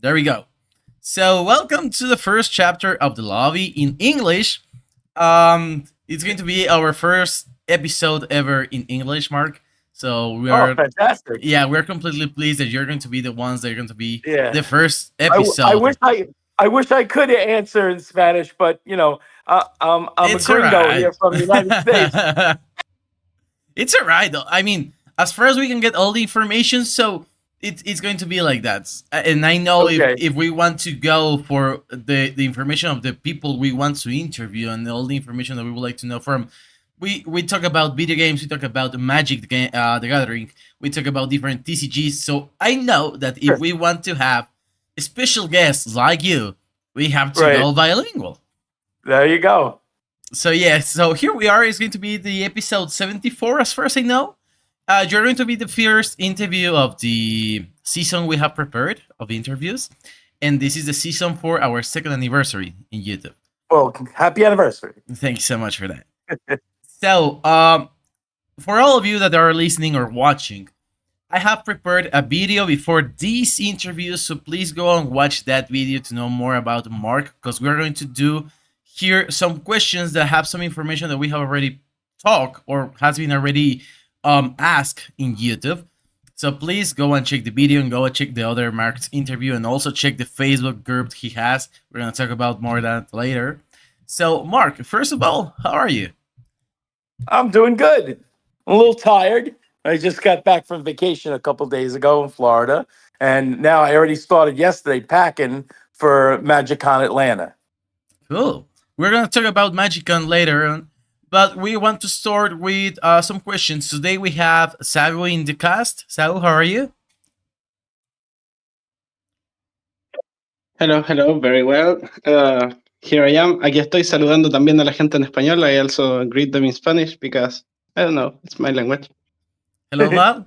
There we go. So, welcome to the first chapter of the lobby in English. It's going to be our first episode ever in English, Mark. So Oh, fantastic. we're completely pleased that you're going to be the ones that are going to be Yeah. the first I wish episode. I wish I could answer in Spanish, but I'm a It's all gringo right. here from the United States. It's all right, though. I mean, as far as we can get all the information, so it's going to be like that. And I know Okay. if we want to go for the information of the people we want to interview and all the information that we would like to know from, we talk about video games, we talk about Magic the Gathering, we talk about different TCGs. So I know that if Sure. we want to have special guests like you, we have to Right. go bilingual. There you go. So yeah, so here we are. It's going to be the episode 74, as far as I know. You're going to be the first interview of the season we have prepared of interviews, and this is the season for our second anniversary in YouTube. Well, happy anniversary. Thank you so much for that. So, for all of you that are listening or watching, I have prepared a video before these interviews, so please go and watch that video to know more about Mark, because we're going to do here some questions that have some information that we have already talked or has been already asked in YouTube. So please go and check the video and go and check the other Mark's interview and also check the Facebook group he has. We're going to talk about more of that later. So, Mark, first of all, how are you? I'm doing good. I'm a little tired. I just got back from vacation a couple days ago in Florida, and now I already started yesterday packing for MagicCon Atlanta. Cool. We're going to talk about MagicCon later on, but we want to start with some questions. Today we have Sago in the cast. Sago, how are you? Hello, hello, very well. Here I am. Aquí estoy saludando también a la gente en español. I also greet them in Spanish because, I don't know, it's my language. Hello, Val.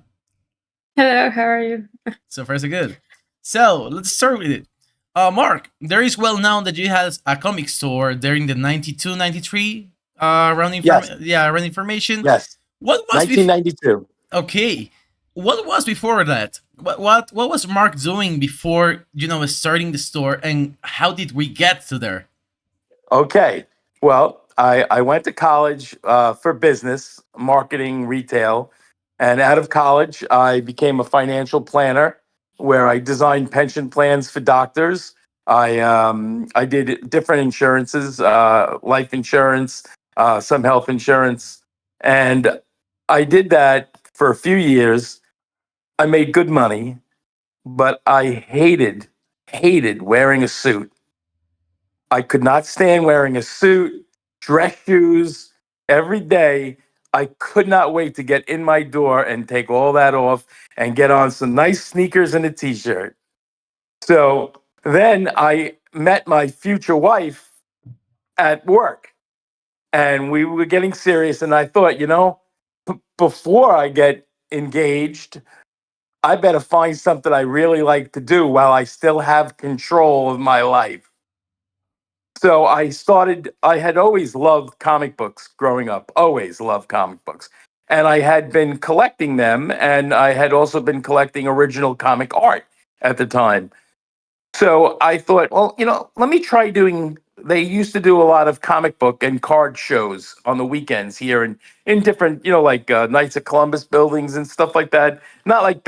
Hello, how are you? So far, so good. So let's start with it. Mark, there is well known that you had a comic store during the 92, 93 Yes. around information. Yes. What was 1992. okay? What was before that? What was Mark doing before starting the store, and how did we get to there? Okay. Well, I went to college for business, marketing, retail. And out of college, I became a financial planner where I designed pension plans for doctors. I did different insurances, life insurance, some health insurance. And I did that for a few years. I made good money, but I hated wearing a suit. I could not stand wearing a suit, dress shoes every day. I could not wait to get in my door and take all that off and get on some nice sneakers and a t shirt. So then I met my future wife at work and we were getting serious. And I thought, before I get engaged, I better find something I really like to do while I still have control of my life. So I had always loved comic books growing up, always loved comic books. And I had been collecting them, and I had also been collecting original comic art at the time. So I thought, well, let me try doing. They used to do a lot of comic book and card shows on the weekends here in different, like Knights of Columbus buildings and stuff like that. Not like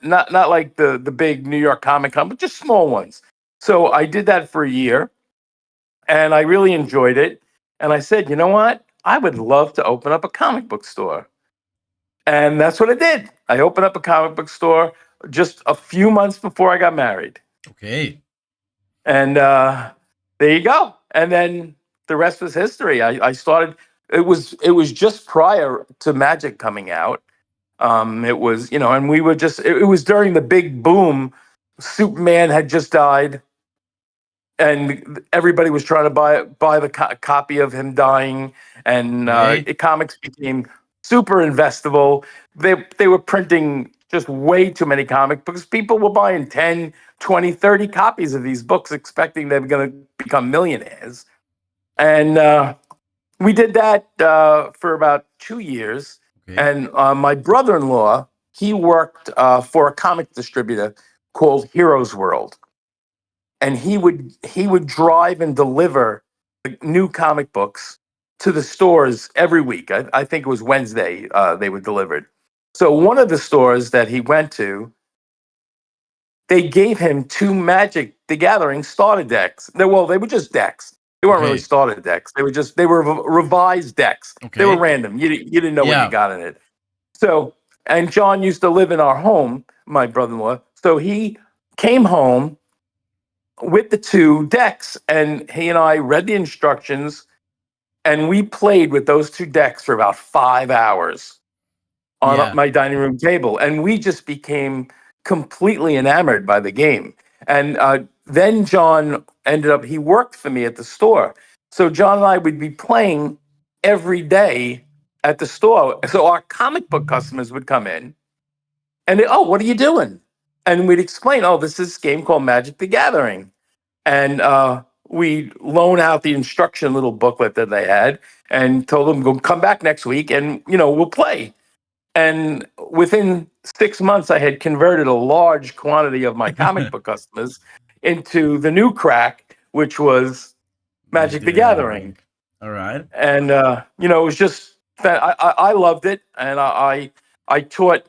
not like the big New York Comic Con, but just small ones. So I did that for a year and I really enjoyed it. And I said, you know what? I would love to open up a comic book store. And that's what I did. I opened up a comic book store just a few months before I got married. Okay. And there you go. And then the rest was history. I started. It was just prior to Magic coming out. It was, and we were just. It was during the big boom. Superman had just died and everybody was trying to buy the copy of him dying, and comics became super investable. They were printing just way too many comic books. People were buying 10, 20, 30 copies of these books expecting they were going to become millionaires. And we did that for about 2 years. Okay. And my brother-in-law, he worked for a comic distributor called Heroes World. and he would drive and deliver new comic books to the stores every week. I think it was Wednesday they were delivered. So one of the stores that he went to, they gave him two Magic the Gathering starter decks. They were just decks. They weren't really Okay. starter decks. They were revised decks. They were Okay. random. You didn't know what you Yeah. got in it. So, and John used to live in our home, my brother-in-law. So he came home with the two decks, and he and I read the instructions, and we played with those two decks for about 5 hours on Yeah. my dining room table, and we just became completely enamored by the game. And then John ended up, he worked for me at the store. So John and I would be playing every day at the store. So our comic book customers would come in and they, oh, what are you doing? And we'd explain, oh, this is this game called Magic the Gathering. And we loan out the instruction little booklet that they had and told them, go come back next week and, we'll play. And within 6 months, I had converted a large quantity of my comic book customers into the new crack, which was Magic Magic the the Gathering. Gathering. All right. And it was just I loved it, and I taught,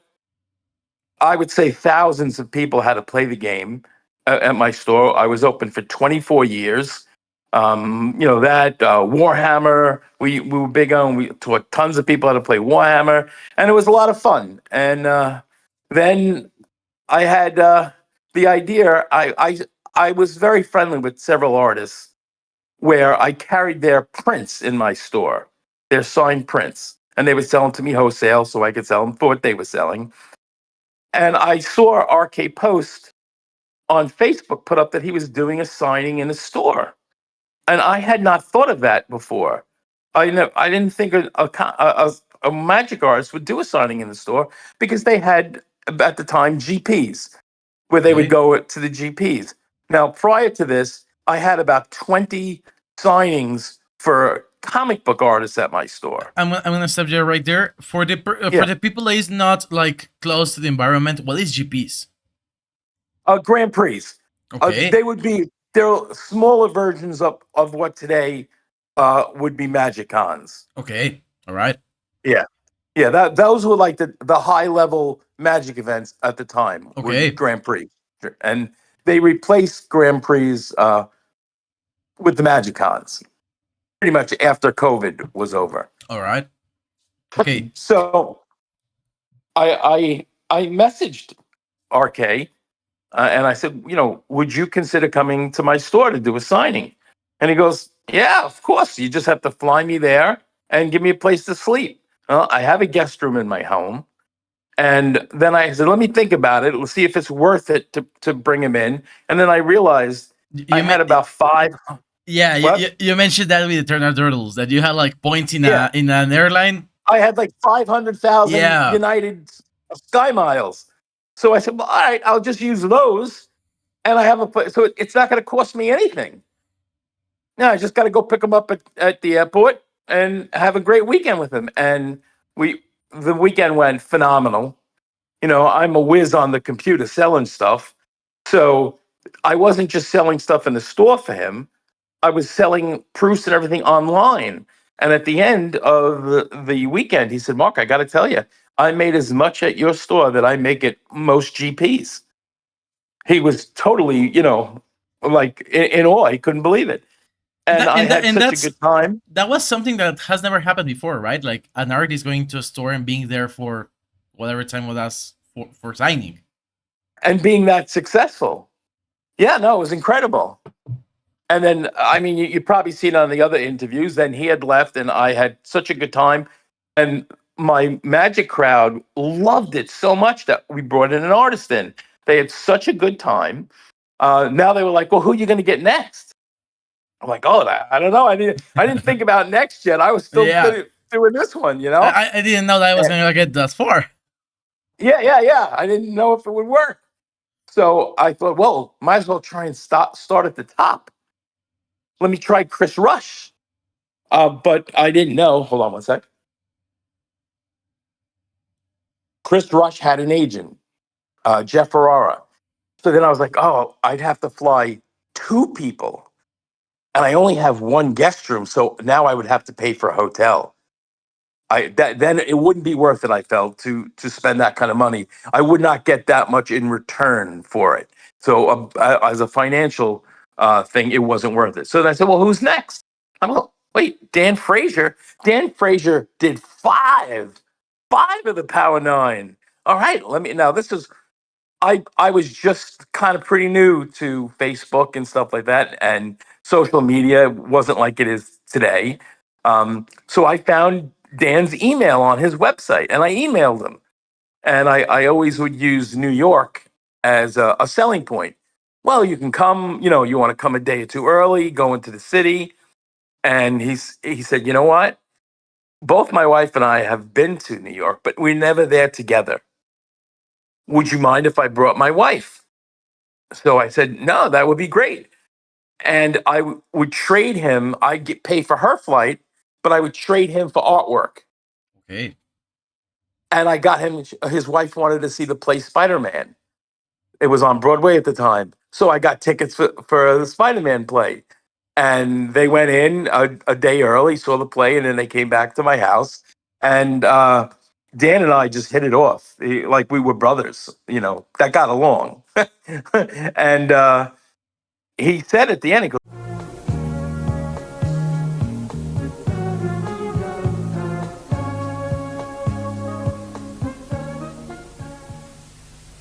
I would say, thousands of people how to play the game at my store. I was open for 24 years. That Warhammer, we were big on. We taught tons of people how to play Warhammer, and it was a lot of fun. And then I had the idea. I was very friendly with several artists where I carried their prints in my store, their signed prints, and they would sell them to me wholesale, so I could sell them for what they were selling. And I saw RK Post on Facebook put up that he was doing a signing in a store. And I had not thought of that before. I didn't think a magic artist would do a signing in the store because they had, at the time, GPs, where they would Okay. go to the GPs. Now, prior to this, I had about 20 signings for comic book artists at my store. I'm gonna stop you right there. For Yeah. the people that is not like close to the environment, what is GPs? Grand Prix. Okay. They would be, they're smaller versions of what today would be Magic Cons. Okay. All right. Yeah. Yeah, those were like the high level Magic events at the time were Okay. Grand Prix, and they replaced Grand Prix with the Magic Cons pretty much after COVID was over. All right. Okay. So I messaged RK and I said, would you consider coming to my store to do a signing? And he goes, yeah, of course. You just have to fly me there and give me a place to sleep. Well, I have a guest room in my home. And then I said, let me think about it. Let's see if it's worth it to bring him in. And then I realized I You had may, about five. yeah, What? you mentioned that with the Turner Turtles that you had like points in Yeah, in an airline. I had like 500,000 Yeah. United Sky Miles. So I said, well, all right, I'll just use those. And I have a place. So it's not going to cost me anything. No, I just got to go pick him up at the airport and have a great weekend with him. And the weekend went phenomenal. I'm a whiz on the computer selling stuff. So I wasn't just selling stuff in the store for him. I was selling proofs and everything online. And at the end of the weekend, he said, Mark, I got to tell you, I made as much at your store that I make at most GPs. He was totally, like in awe. He couldn't believe it. And I had And such a good time. that was something that has never happened before, right? Like an artist going to a store and being there for whatever time with us for signing. And being that successful. Yeah, no, it was incredible. And then, I mean, you probably seen on the other interviews, then he had left and I had such a good time. And my magic crowd loved it so much that we brought in an artist in. They had such a good time. Now they were like, well, who are you going to get next? I'm like, oh, I don't know. I didn't think about next yet. I was still Yeah. doing this one, you know? I didn't know that I was And going to get that far. yeah. I didn't know if it would work. So I thought, well, might as well try and start at the top. Let me try Chris Rush. But I didn't know. Hold on one sec. Chris Rush had an agent, Jeff Ferrara. So then I was like, oh, I'd have to fly 2 people, and I only have 1 guest room, so now I would have to pay for a hotel. Then it wouldn't be worth it. I felt to spend that kind of money. I would not get that much in return for it. So as a financial thing, it wasn't worth it. So then I said, "Well, who's next?" I'm like, "Wait, Dan Frazier. Dan Frazier did five of the Power Nine. All right, let me now. This is I was just kind of pretty new to Facebook and stuff like that, and social media wasn't like it is today. So I found Dan's email on his website, and I emailed him. And I always would use New York as a selling point. Well, you can come, you want to come a day or two early, go into the city. And he said, "You know what? Both my wife and I have been to New York, but we're never there together. Would you mind if I brought my wife?" So I said, "No, that would be great." And would trade him. I'd pay for her flight, but I would trade him for artwork. Okay. And I got him. His wife wanted to see the play Spider Man. It was on Broadway at the time, so I got tickets for the Spider Man play. And they went in a day early, saw the play, and then they came back to my house. And Dan and I just hit it off, like we were brothers. That got along. And he said at the end, he goes,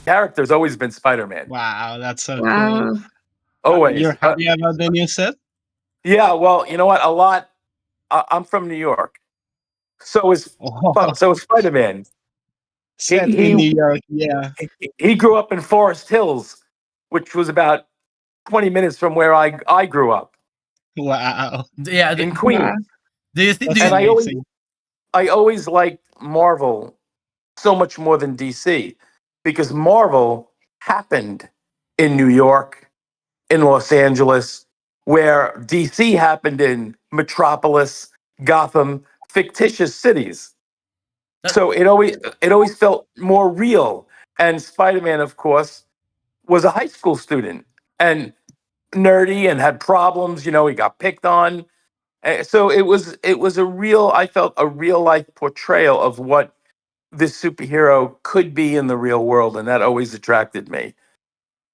"Character's always been Spider Man, Wow, that's so cool. Wow. always." You're happy about the new set? Yeah, well, you know what? A lot. I'm from New York, so is Spider Man. Set He in New York, yeah. he grew up in Forest Hills, which was about 20 minutes from where I grew up Wow, Yeah. in Wow. Queens. Do you think? Do that's And you, amazing. I always liked Marvel so much more than DC because Marvel happened in New York, in Los Angeles, where DC happened in Metropolis, Gotham, fictitious cities. that, So it always felt more real. And Spider-Man, of course, was a high school student and nerdy and had problems. He got picked on. So it was a real. I felt a real life portrayal of what this superhero could be in the real world, and that always attracted me.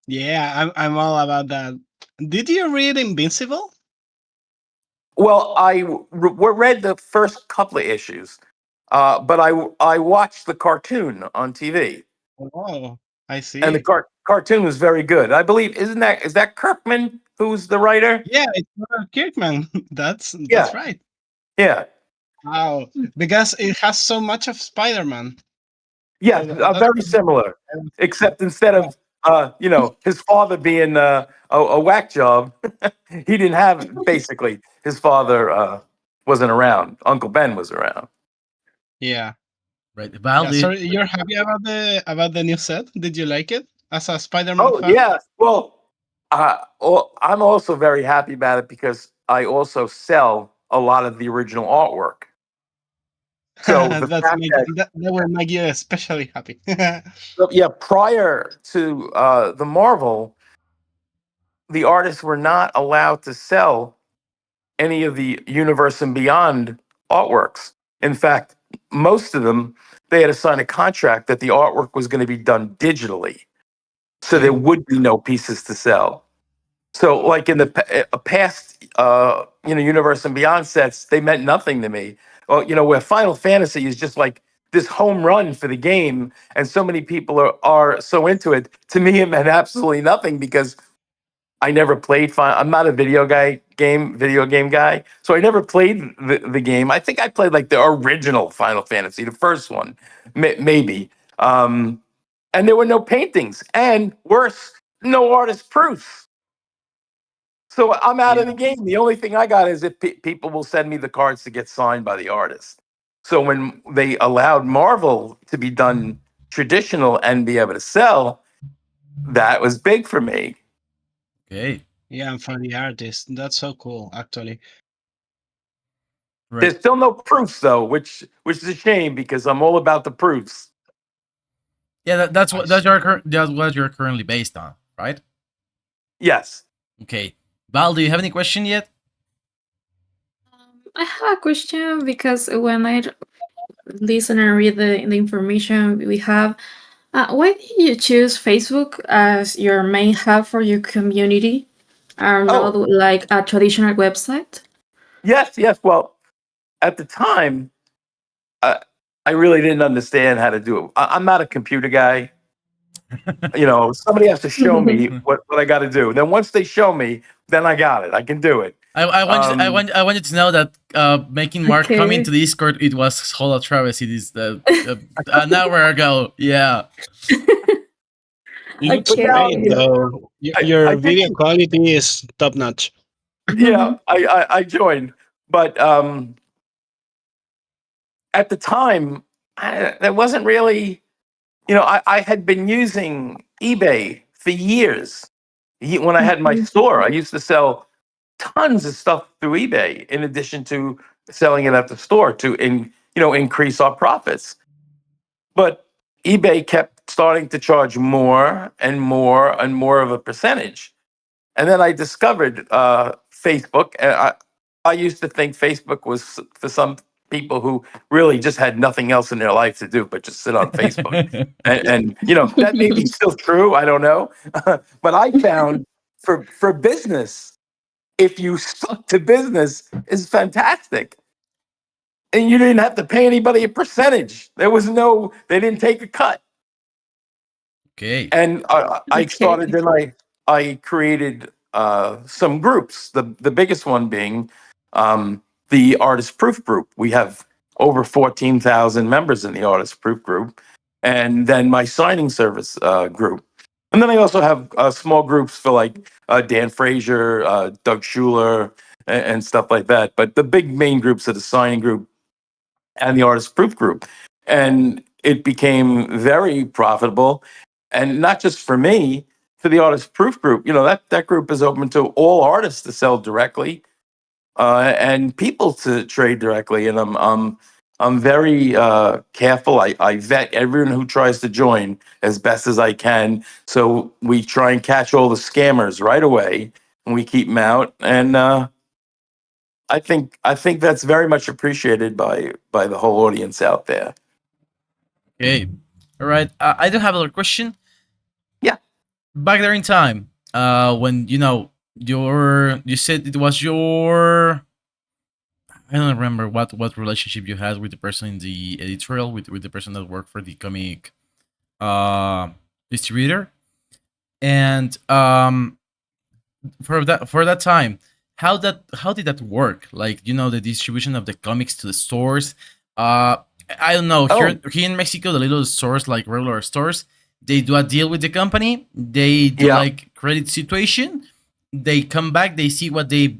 Yeah, I'm all about that. Did you read Invincible? Well, read the first couple of issues, but I watched the cartoon on TV, Oh, I and the see. cartoon was very good. I believe is that Kirkman who's the writer? Yeah, it's Robert Kirkman. That's Yeah, right. yeah, Wow, because it has so much of Spider-Man. yeah. So that's Very similar, what except instead yeah. of his father being a whack job, he didn't have basically his father wasn't around. Uncle Ben was around. Yeah. right? Val, Yeah, do you, so you're happy about the new set? Did you like it as a Spider-Man Oh fan? yeah. Well, I'm also very happy about it because I also sell a lot of the original artwork. So the fact that That will make you especially happy. yeah, prior to the Marvel, the artists were not allowed to sell any of the Universe and Beyond artworks. In fact, most of them they had to sign a contract that the artwork was going to be done digitally, so there Mm. would be no pieces to sell. So, like in the past, Universe and Beyond sets, they meant nothing to me. Well, where Final Fantasy is just like this home run for the game, and so many people are so into it. To me, it meant absolutely nothing because I never played. I'm not a video game guy, so I never played the game. I think I played like the original Final Fantasy, the first one, maybe. And there were no paintings, and worse, no artist proofs. So I'm out of Yeah. the game. The only thing I got is if people will send me the cards to get signed by the artist. So when they allowed Marvel to be done traditional and be able to sell, that was big for me. okay, Yeah, and for the artist. That's so cool, actually. right? There's still no proofs though, which is a shame because I'm all about the proofs. Yeah, that's I what that's see. your that's what you're currently based on, right? Yes. Okay. Val, do you have any question yet? I have a question because when I listen and read the information we have, why did you choose Facebook as your main hub for your community, or not Oh, like a traditional website? yes, yes. Well, at the time, uh, I really didn't understand how to do it. I'm not a computer guy. Somebody has to show me what I got to do. Then once they show me, then I got it. I can do it. I want you to know that making Mark come Okay. into Discord, it was whole travesty this an hour ago. Yeah. It looks But now, great, Okay. though. I Your did. video quality is top notch. Yeah, I joined, but at the time, there wasn't really. I had been using eBay for years. When I had my Okay. store, I used to sell tons of stuff through eBay in addition to selling it at the store to increase our profits. But eBay kept starting to charge more and more and more of a percentage. And then I discovered Facebook. And I used to think Facebook was for some people who really just had nothing else in their life to do but just sit on Facebook. And that may be still true. I don't know. But I found for business, if you stuck to business, is fantastic. And you didn't have to pay anybody a percentage. They didn't take a cut. Okay. And I Okay. started. Then I created some groups. The biggest one being the Artist Proof Group. We have over 14,000 members in the Artist Proof Group, and then my signing service group. And then I also have small groups for like Dan Frazier, Doug Schuler, and stuff like that. But the big main groups are the signing group and the Artist Proof Group. And it became very profitable. And not just for me, for the Artist Proof Group. That group is open to all artists to sell directly and people to trade directly. And I'm very careful. I vet everyone who tries to join as best as I can. So we try and catch all the scammers right away, and we keep them out. And I think that's very much appreciated by the whole audience out there. Okay. All right. I do have another question. Yeah. Back there in time, when you said it was your, I don't remember what relationship you had with the person in the editorial, with the person that worked for the comic uh distributor. And for that time, how did that work? Like, the distribution of the comics to the stores. uh I don't know, Oh, here in Mexico, the little stores, like regular stores, they do a deal with the company, they do yeah. like credit situation, they come back, they see what they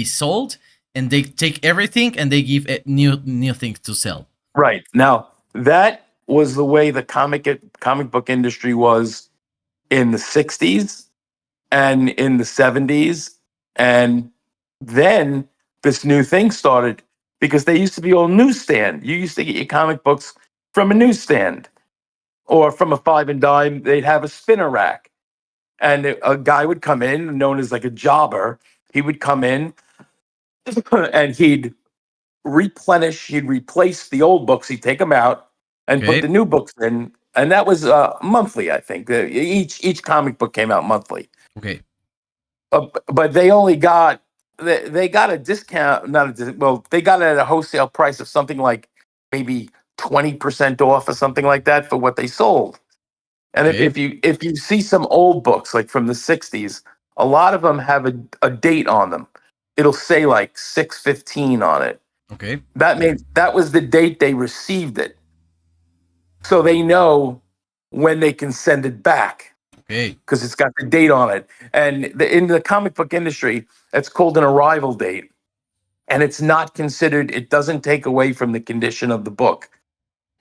sold, and they take everything and they give it new things to sell. Right. Now, that was the way the comic book industry was in the 60s and in the 70s. And then this new thing started because they used to be all newsstand. You used to get your comic books from a newsstand or from a five and dime. They'd have a spinner rack. And a guy would come in, known as like a jobber. He would come in and he'd replace the old books, he'd take them out and put the Okay. new books in. And that was monthly, I think. Each comic book came out monthly. Okay. But they got a discount, not a well, they got it at a wholesale price of something like maybe 20% off or something like that for what they sold. And Okay. if you see some old books like from the 60s, a lot of them have a date on them. It'll say like 6/15 on it. Okay. That means that was the date they received it. So they know when they can send it back Okay. because it's got the date on it. And in the comic book industry, that's called an arrival date. And it's not considered, it doesn't take away from the condition of the book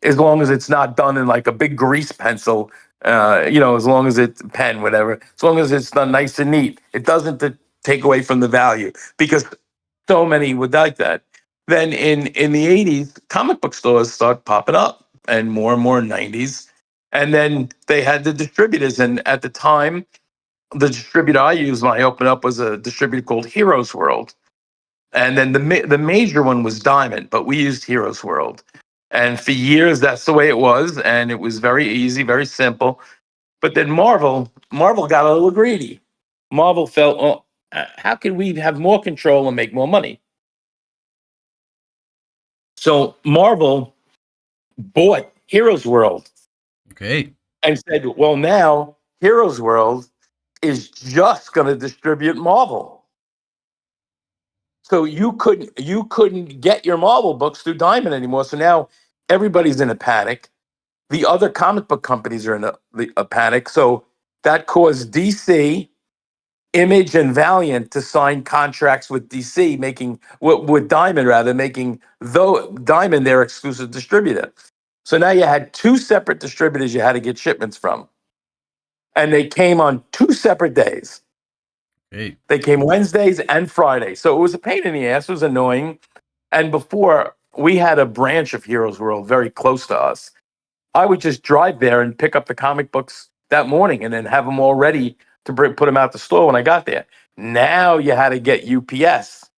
as long as it's not done in like a big grease pencil, as long as it's pen, whatever, as long as it's done nice and neat. It doesn't take away from the value because so many would like that. Then in the 80s, comic book stores start popping up and more in 90s. And then they had the distributors. And at the time, the distributor I used when I opened up was a distributor called Heroes World, and then the major one was Diamond, but we used Heroes World. And for years, that's the way it was, and it was very easy, very simple. But then Marvel got a little greedy. Marvel felt, oh, how can we have more control and make more money? So Marvel bought Heroes World Okay. and said, well, now Heroes World is just going to distribute Marvel. So you couldn't get your Marvel books through Diamond anymore. So now everybody's in a panic. The other comic book companies are in a panic. So that caused DC, Image, and Valiant to sign contracts with DC, making with Diamond rather, making though Diamond their exclusive distributor. So now you had two separate distributors you had to get shipments from, and they came on two separate days. Okay. They came Wednesdays and Fridays, so it was a pain in the ass. It was annoying. And before, we had a branch of Heroes World very close to us. I would just drive there and pick up the comic books that morning, and then have them all ready to put them out the store when I got there. Now you had to get UPS,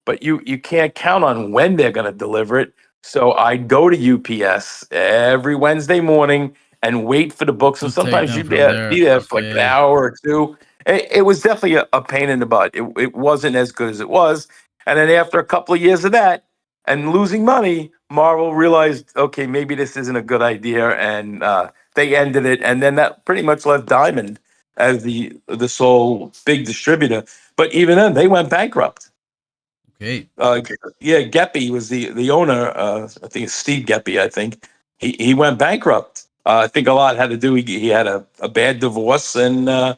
but you can't count on when they're going to deliver it. So I'd go to UPS every Wednesday morning and wait for the books, To and take sometimes them you'd from be there. there for like an Okay. hour or two. It was definitely a pain in the butt. It wasn't as good as it was. And then after a couple of years of that and losing money, Marvel realized, okay, maybe this isn't a good idea, and they ended it. And then that pretty much left Diamond as the sole big distributor. But even then, they went bankrupt. Okay. Uh, yeah, Geppy was the owner. I think it's Steve Geppy. I think he went bankrupt. I think a lot had to do. He had a bad divorce, and I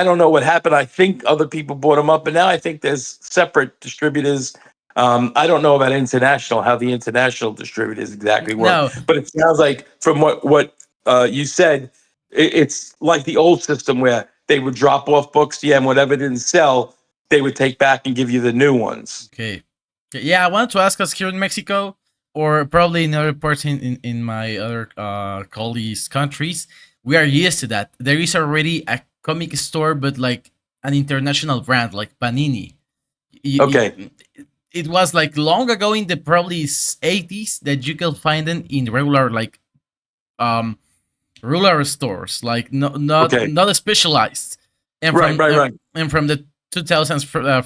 don't know what happened. I think other people bought him up, and now I think there's separate distributors. I don't know about international, how the international distributors exactly work, No. but it sounds like from what you said, it's like the old system where they would drop off books, yeah, and whatever didn't sell, they would take back and give you the new ones. Okay. Yeah, I wanted to ask us here in Mexico, or probably in other parts in my other colleagues' countries, we are used to that. There is already a comic store, but like an international brand, like Panini. Okay. It was like long ago in the probably 80s that you could find them in regular like um rural stores, like Okay. not specialized. And Right. Right. Right. and from the 2000s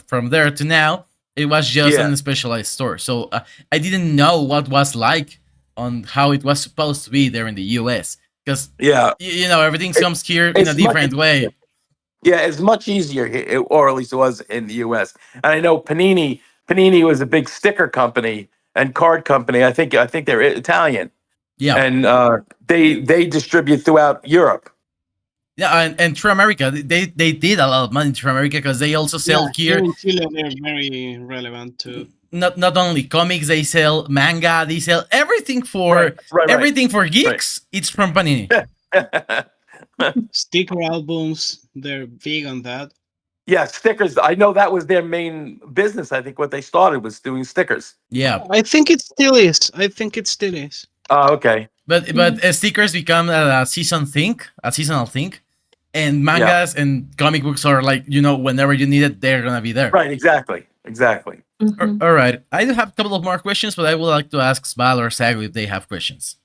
from there to now, it was just Yeah. in a specialized store. So I didn't know what was like on how it was supposed to be there in the US, because Yeah. everything It, comes here in a it's much. different way. Yeah, it's much easier here, or at least it was in the U.S. And I know Panini was a big sticker company and card company. I think they're Italian, Yeah. and they distribute throughout Europe. Yeah, and through America, they did a lot of money through America because they also Yeah, sell here here in Chile they're very relevant too. not only comics, they sell manga, they sell everything Right, right, right, everything for right. geeks. It's from Panini. Sticker albums, they're big on that. Yeah, stickers. I know that was their main business. I think what they started was doing stickers. Yeah, I think it still is. I think it still is. Oh, okay. but stickers become a seasonal thing, and Yeah. mangas and comic books are like whenever you need it, they're gonna be there. Right. Exactly. Exactly. Mhm. All right, I do have a couple of more questions, but I would like to ask Sval or Sago if they have questions.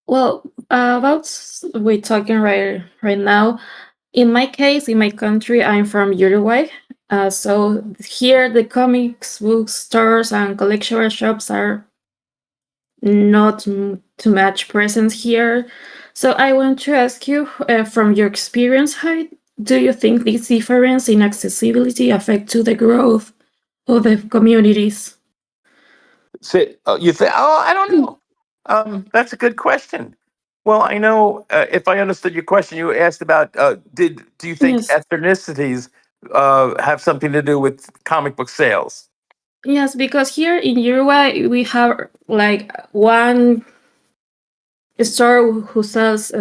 Well, about we're talking right now. In my case, in my country, I'm from Uruguay. So here, the comics book stores and collectible shops are not too much present here. So I want to ask you, from your experience, how do you think this difference in accessibility affect to the growth of the communities? So you think? Oh, I don't know. That's a good question. Well, I know if I understood your question, you asked about do you think Yes, ethnicities have something to do with comic book sales? yes, because here in Uruguay we have like one store who sells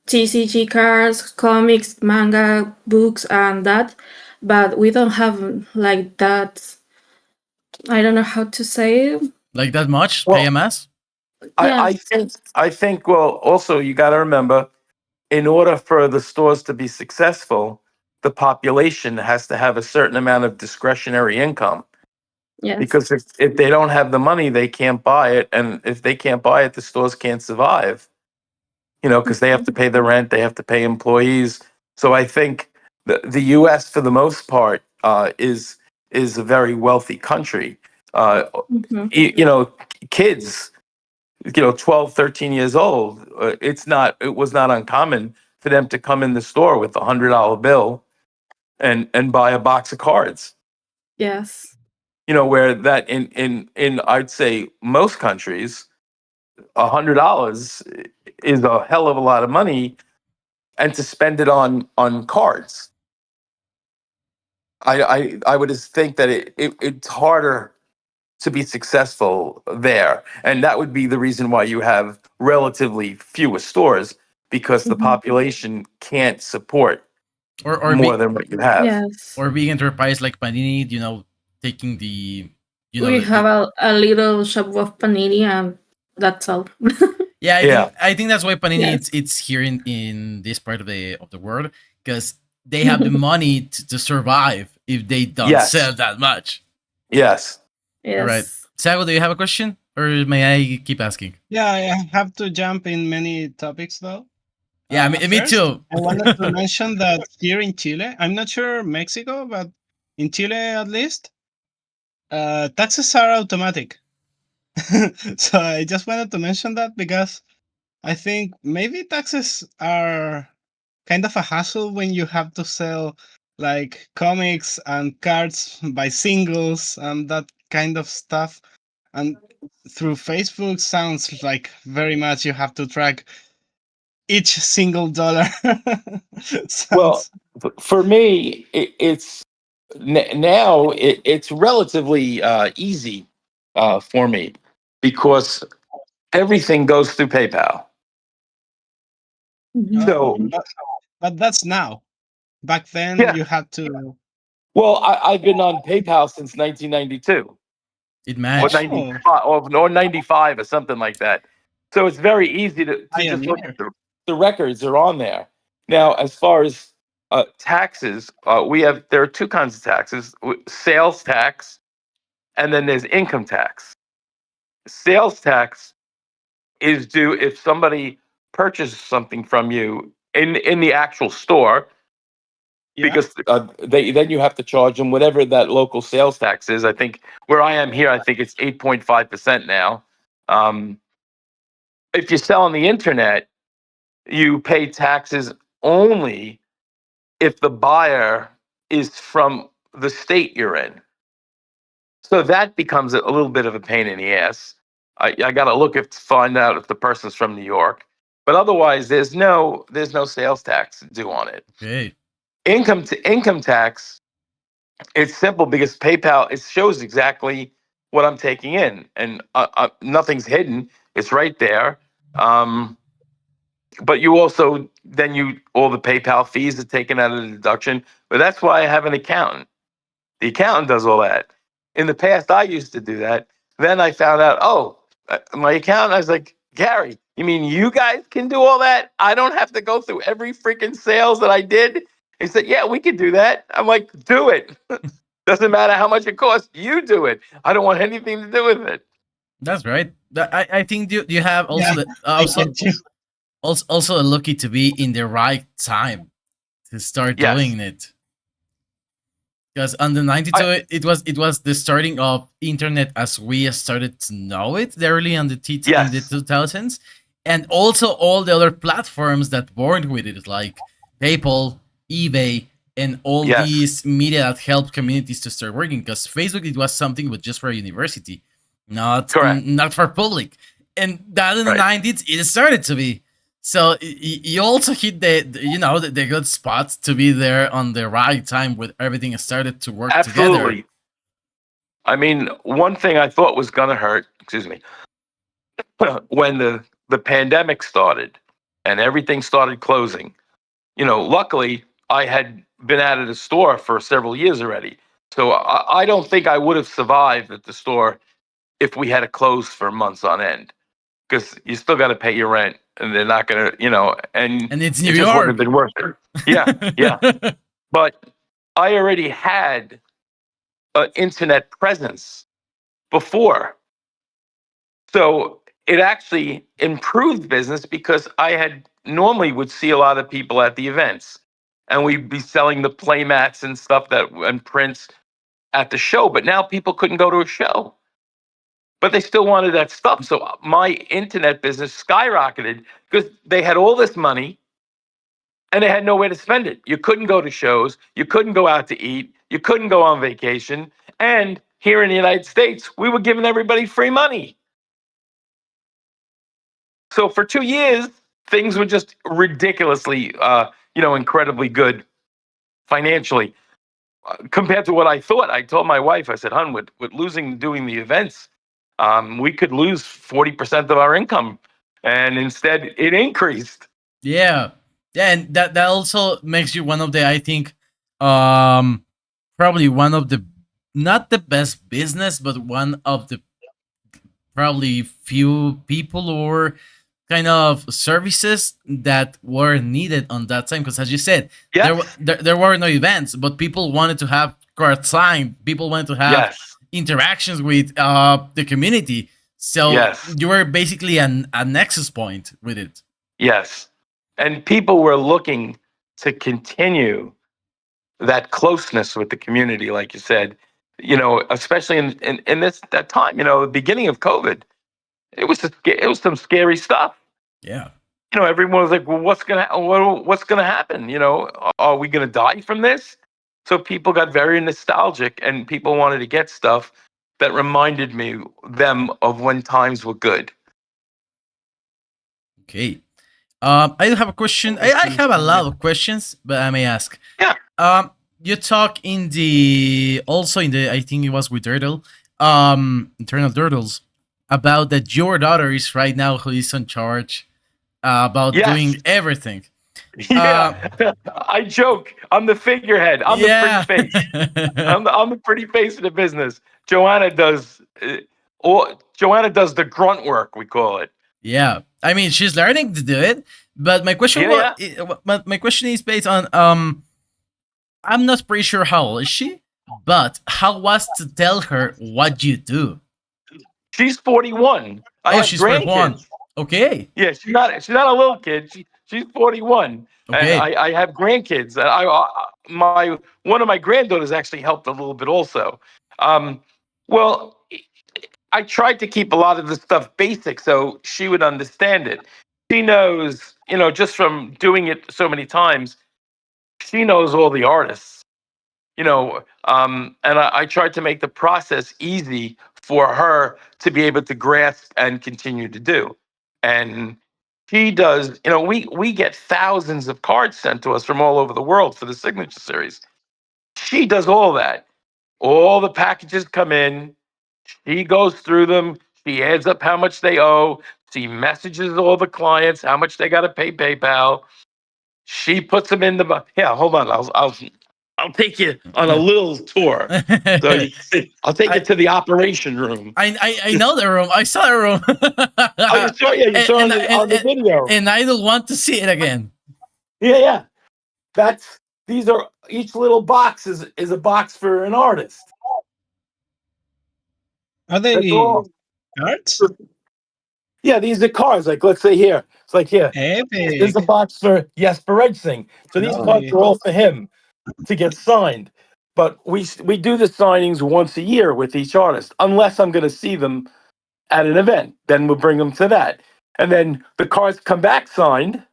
TCG cards, comics, manga, books, and that, but we don't have like that. I don't know how to say it. Like that much Well, KMS? I, Yeah, I think well, also you got to remember in order for the stores to be successful, the population has to have a certain amount of discretionary income. Yes. Because if they don't have the money, they can't buy it. And if they can't buy it, the stores can't survive, because they have to pay the rent, they have to pay employees. So I think the U.S. for the most part is a very wealthy country. Uh, Mhm. Kids, 12, 13 years old, it was not uncommon for them to come in the store with $100 bill and buy a box of cards. Yes. Where that in I'd say most countries, $100 is a hell of a lot of money, and to spend it on cards. I would just think that it's harder to be successful there, and that would be the reason why you have relatively fewer stores, because the Mhm. population can't support or more big than what you have. Yes. or big enterprise like Panini, taking the you know We have the a little shop of panini, and that's all. yeah, Yeah. I think that's why Panini Yes. it's here in this part of the world, because they have the money to survive if they don't sell Yes. that much. Yes. All right, Yes. Sago, do you have a question, or may I keep asking? Yeah, I have to jump in many topics though. Yeah, me First, too. I wanted to mention that here in Chile, I'm not sure Mexico, but in Chile at least, taxes are automatic. So I just wanted to mention that because I think maybe taxes are kind of a hassle when you have to sell like comics and cards by singles and that kind of stuff. And through Facebook sounds like very much you have to track each single dollar. Well, Sounds for me, now it's relatively easy for me, because everything goes through PayPal. Mhm. So, but that's now. Back then yeah, you had to. well, I've been on PayPal since 1992 It or matched. 95 or 95 or something like that. So it's very easy to just look Pioneer. at the records are on there. Now, as far as taxes, there are two kinds of taxes: sales tax, and then there's income tax. Sales tax is due if somebody purchases something from you in the actual store, Yeah. because then you have to charge them whatever that local sales tax is. I think where I am here, I think it's 8.5% now. Um, if you sell on the internet, you pay taxes only if the buyer is from the state you're in. So that becomes a little bit of a pain in the ass. I got to find out if the person's from New York, but otherwise there's no sales tax due on it. Okay. Income tax, it's simple because PayPal, it shows exactly what I'm taking in, and nothing's hidden. It's right there. Um, but you also all the PayPal fees are taken out of the deduction. But that's why I have an accountant. The accountant does all that. In the past, I used to do that. Then I found out, my accountant, I was like, Gary, you mean you guys can do all that? I don't have to go through every freaking sales that I did? He said, yeah, we could do that. I'm like, do it. Doesn't matter how much it costs. You do it. I don't want anything to do with it. That's right. I think you have Yeah, also I get you. also lucky to be in the right time to start Yes. doing it. Because on the I, 92, it was the starting of internet as we started to know it, the early in the yes. 2000s, and also all the other platforms that born with it, like PayPal, eBay, and all Yes. these media that helped communities to start working. Because Facebook, it was something but just for university, Correct. not for public, and that in the Right. 90s it started to be. So you also hit the good spots to be there on the right time with everything started to work together. Absolutely. I mean, one thing I thought was going to hurt, excuse me, when the pandemic started and everything started closing. Luckily I had been out of the store for several years already, so I don't think I would have survived at the store if we had to close for months on end. because you still got to pay your rent, and they're not gonna, and And it's it New just wouldn't have York. been worth it. Yeah, yeah. But I already had an internet presence before, so it actually improved business because I had normally would see a lot of people at the events, and we'd be selling the play mats and stuff and prints at the show. But now people couldn't go to a show, but they still wanted that stuff. So my internet business skyrocketed because they had all this money and they had no way to spend it. You couldn't go to shows, you couldn't go out to eat, you couldn't go on vacation. And here in the United States, we were giving everybody free money. So for 2 years, things were just ridiculously, incredibly good financially compared to what I thought. I told my wife, I said, "Hun, with losing doing the events, we could lose 40% of our income," and instead it increased. Yeah, yeah, and that also makes you one of the, I think, um, probably one of the, not the best business, but one of the probably few people or kind of services that were needed on that time. Because as you said, Yes, there were no events, but people wanted to have cards signed. People wanted to have yes, interactions with the community. So yes, you were basically a nexus point with it. yes. And people were looking to continue that closeness with the community, like you said. Especially in this that time. The beginning of COVID, it was some scary stuff. Yeah. Everyone was like, "Well, what's gonna happen? Are we gonna die from this?" So people got very nostalgic, and people wanted to get stuff that reminded them of when times were good. Okay. I do have a question. I have a lot of questions, but I may ask. Yeah. You talk in the also in the, I think it was with Turtle, Internal Turtles, about that your daughter is right now who is in charge about Yes. doing everything. Uh, Yeah. I joke. I'm the figurehead. I'm the pretty yeah. face. I'm the pretty face of the business. Joanna does. Joanna does the grunt work. We call it. Yeah. I mean, she's learning to do it, but my question Yeah. was, Yeah. my question is based on I'm not pretty sure how old is she, but how was to tell her what you do? She's 41. I Oh, have she's 41. grandkids. Okay. Yeah, she's not a little kid. She's 41, and Okay. I have grandkids. My one of my granddaughters actually helped a little bit also. Um, well, I tried to keep a lot of the stuff basic so she would understand it. She knows, just from doing it so many times, she knows all the artists. And I tried to make the process easy for her to be able to grasp and continue to do. And she does, we get thousands of cards sent to us from all over the world for the signature series. She does all that. All the packages come in, she goes through them, she adds up how much they owe, she messages all the clients how much they got to pay PayPal. She puts them in the. Yeah, hold on. I'll take you on a little tour. So I'll take you I, to the operation room. I know the room. I saw the room. Oh, you saw? Yeah, you saw and, on the video. and I don't want to see it again. Yeah, yeah. These are each little box is a box for an artist. Are That's they all. cards? Yeah, these are cards. Like let's say here, it's like here. There's a Epic. box for Jesper Edsing. So these cards Lovely. are all for him to get signed. But we do the signings once a year with each artist, unless I'm going to see them at an event. Then we'll bring them to that. And then the cards come back signed.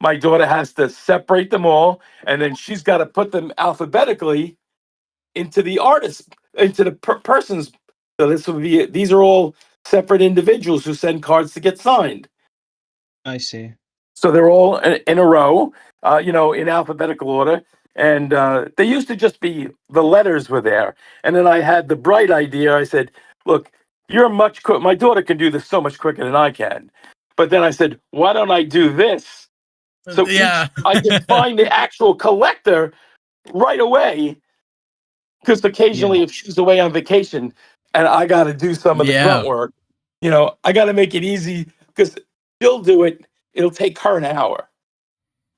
My daughter has to separate them all, and then she's got to put them alphabetically into the artist, into the persons. So these are all separate individuals who send cards to get signed. I see. So they're all in a row, in alphabetical order. And they used to just be the letters were there. And then I had the bright idea. I said, look, you're much quick. My daughter can do this so much quicker than I can. But then I said, why don't I do this? So Yeah. I can find the actual collector right away. Because Yeah. occasionally, if she's away on vacation and I got to do some of the grunt Yeah. work, I got to make it easy because she'll do it. It'll take her an hour.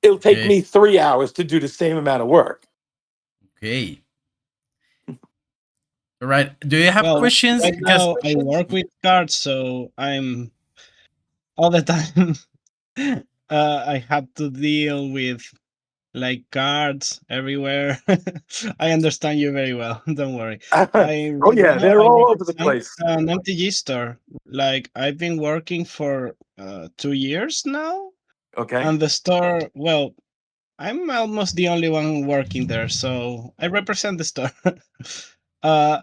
It'll take Okay. me 3 hours to do the same amount of work. Okay. All right. Do you have Well, questions? right Because now I work with cards, so I'm all the time. I have to deal with like cards everywhere. I understand you very well. Don't worry. I Oh right yeah, now they're I all over the represent place. an MTG store. Like I've been working for 2 years now, Okay. and the store. Well, I'm almost the only one working there, so I represent the store. uh,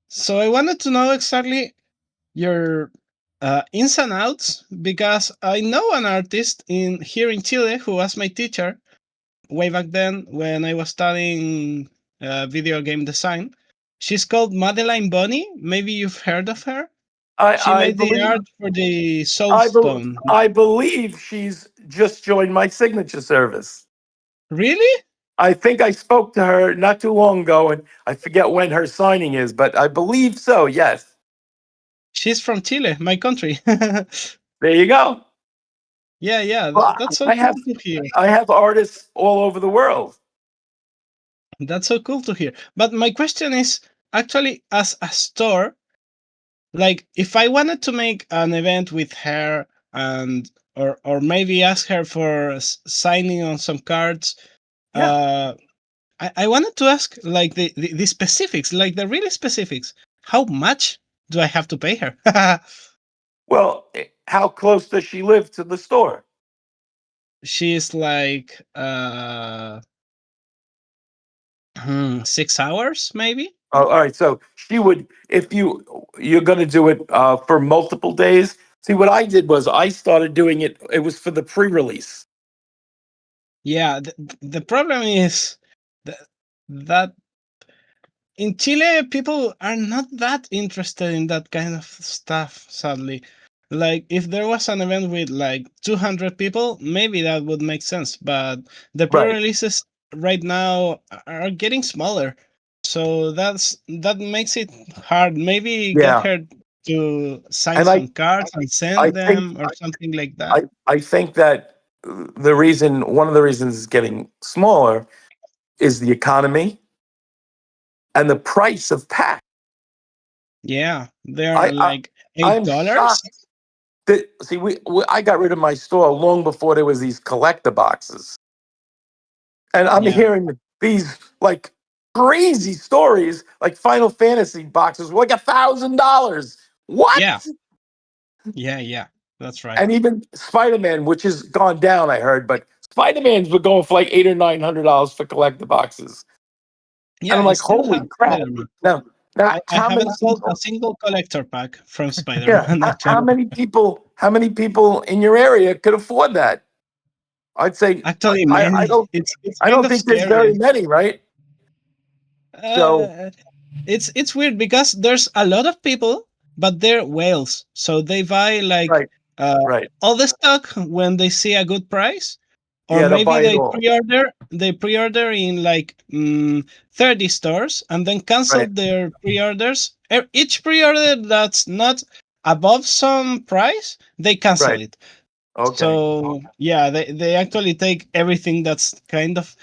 so I wanted to know exactly your ins and outs because I know an artist in here in Chile who was my teacher way back then when I was studying video game design. She's called Madeline Bonny. Maybe you've heard of her. She I made the believe art for the Soul I bel Stone. I believe she's just joined my signature service. Really? I think I spoke to her not too long ago, and I forget when her signing is, but I believe so. Yes. She's from Chile, my country. Yeah, There you go. yeah, Well, that's so I have cool to hear. I have artists all over the world. That's so cool to hear. But my question is actually, as a store, like if I wanted to make an event with her and or maybe ask her for signing on some cards, Yeah. uh, I wanted to ask like the specifics, like the really specifics. How much do I have to pay her? Well, how close does she live to the store? She's like 6 hours maybe. Oh, all right. So she would, if you're going to do it for multiple days. See, what I did was I started doing it. It was for the pre-release. Yeah, the problem is that, that in Chile, people are not that interested in that kind of stuff, sadly. Like, if there was an event with like 200 people, maybe that would make sense. But the pre Right. releases right now are getting smaller. So that makes it hard. Maybe get Yeah. her to sign And some cards and I send think, them or something like that. I think that one of the reasons it's getting smaller is the economy and the price of pack. Yeah, they're I, I like I'm $8. shocked that, see, I got rid of my store long before there was these collector boxes. And I'm Yeah, hearing these like crazy stories, like Final Fantasy boxes were like $1,000. What? yeah, yeah. That's right. And even Spider-Man, which has gone down, I heard, but Spider-Man's were going for like $800 or $900 for collector boxes. And Yeah, I'm I like, still have holy crap. Spider-Man. Now I how many haven't sold a people, single collector pack from yeah, Spider-Man how actually. many people in your area could afford that? I'd say Actually, I, I many. don't It's I kind don't of think there's very scary. many, right? So Uh, it's weird because there's a lot of people, but they're whales. So they buy like right, uh, right. all the stock when they see a good price, or Yeah, they'll maybe buy it all. they pre-order in like 30 stores and then cancel Right, their pre-orders. Each pre-order that's not above some price, they cancel right. it. Okay. So yeah, they actually take everything that's kind of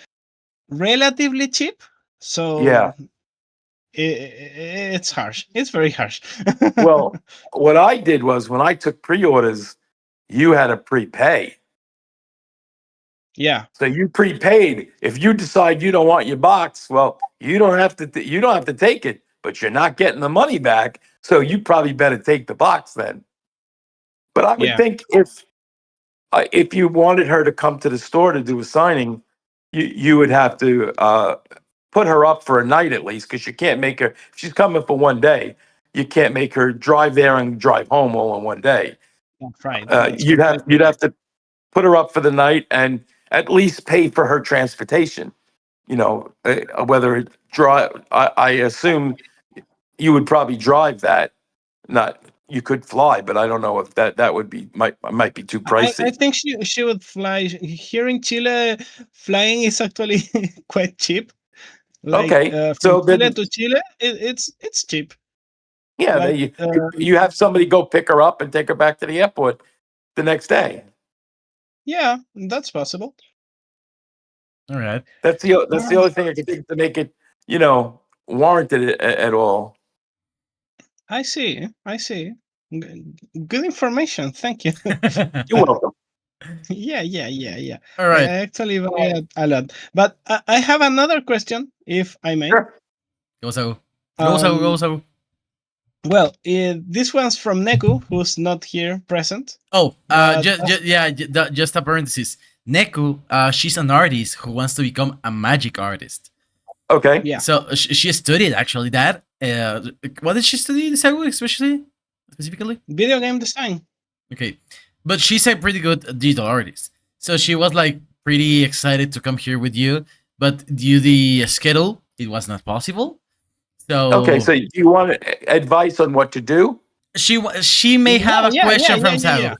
relatively cheap. Yeah. So it's harsh. It's very harsh. Well, what I did was when I took pre-orders, you had to prepay. Yeah, So you prepaid. If you decide you don't want your box, well, you don't have to take it, but you're not getting the money back. So you probably better take the box then. But I would yeah. think if you wanted her to come to the store to do a signing, you would have to put her up for a night at least because you can't make her. If she's coming for one day, you can't make her drive there and drive home all in one day. That's right. That's You'd completely right. have to put her up for the night and at least pay for her transportation. Whether it drive. I assume you would probably drive that. Not you could fly, but I don't know if that would be might be too I pricey. think she would fly here in Chile. Flying is actually quite cheap. Like Okay, from so Chile then to Chile, it's cheap. Yeah, But you have somebody go pick her up and take her back to the airport the next day. yeah, that's possible. All right. That's the only thing I can think to make it, warranted at all. I see. I see. Good information. Thank you. You're welcome. Yeah, yeah, yeah, yeah. All I right. actually value it a lot. But I have another question, if I may. Sure. Go so. Go so. Go Um, so. well, this one's from Neku, who's not here present. Oh, But just a parenthesis. Neku, she's an artist who wants to become a magic artist. Okay. yeah, So she studied actually that. What did she study, Sagu, especially specifically? video game design. Okay, but she's a pretty good digital artist. So she was like pretty excited to come here with you, but due to the schedule, it was not possible. Okay. So So you want advice on what to do? she may Yeah, have a yeah, yeah, question yeah, from yeah, yeah. Sagu.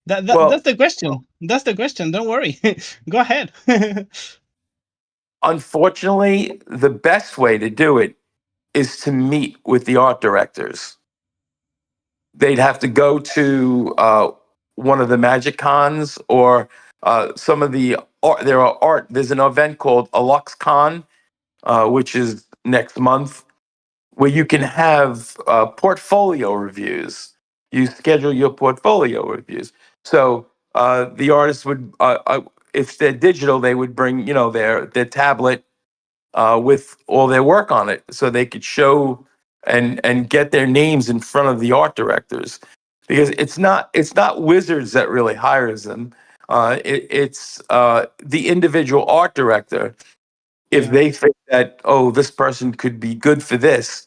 That's Well, the question. That's the question. Don't worry. Go ahead. unfortunately, the best way to do it is to meet with the art directors. They'd have to go to one of the Magic Cons or some of the art. There's an event called AluxCon, which is next month, where you can have portfolio reviews. You schedule your portfolio reviews. So the artists would, if they're digital, they would bring their tablet with all their work on it, so they could show and get their names in front of the art directors, because it's not Wizards that really hires them. It's the individual art director. If Yeah, they think that, oh, this person could be good for this,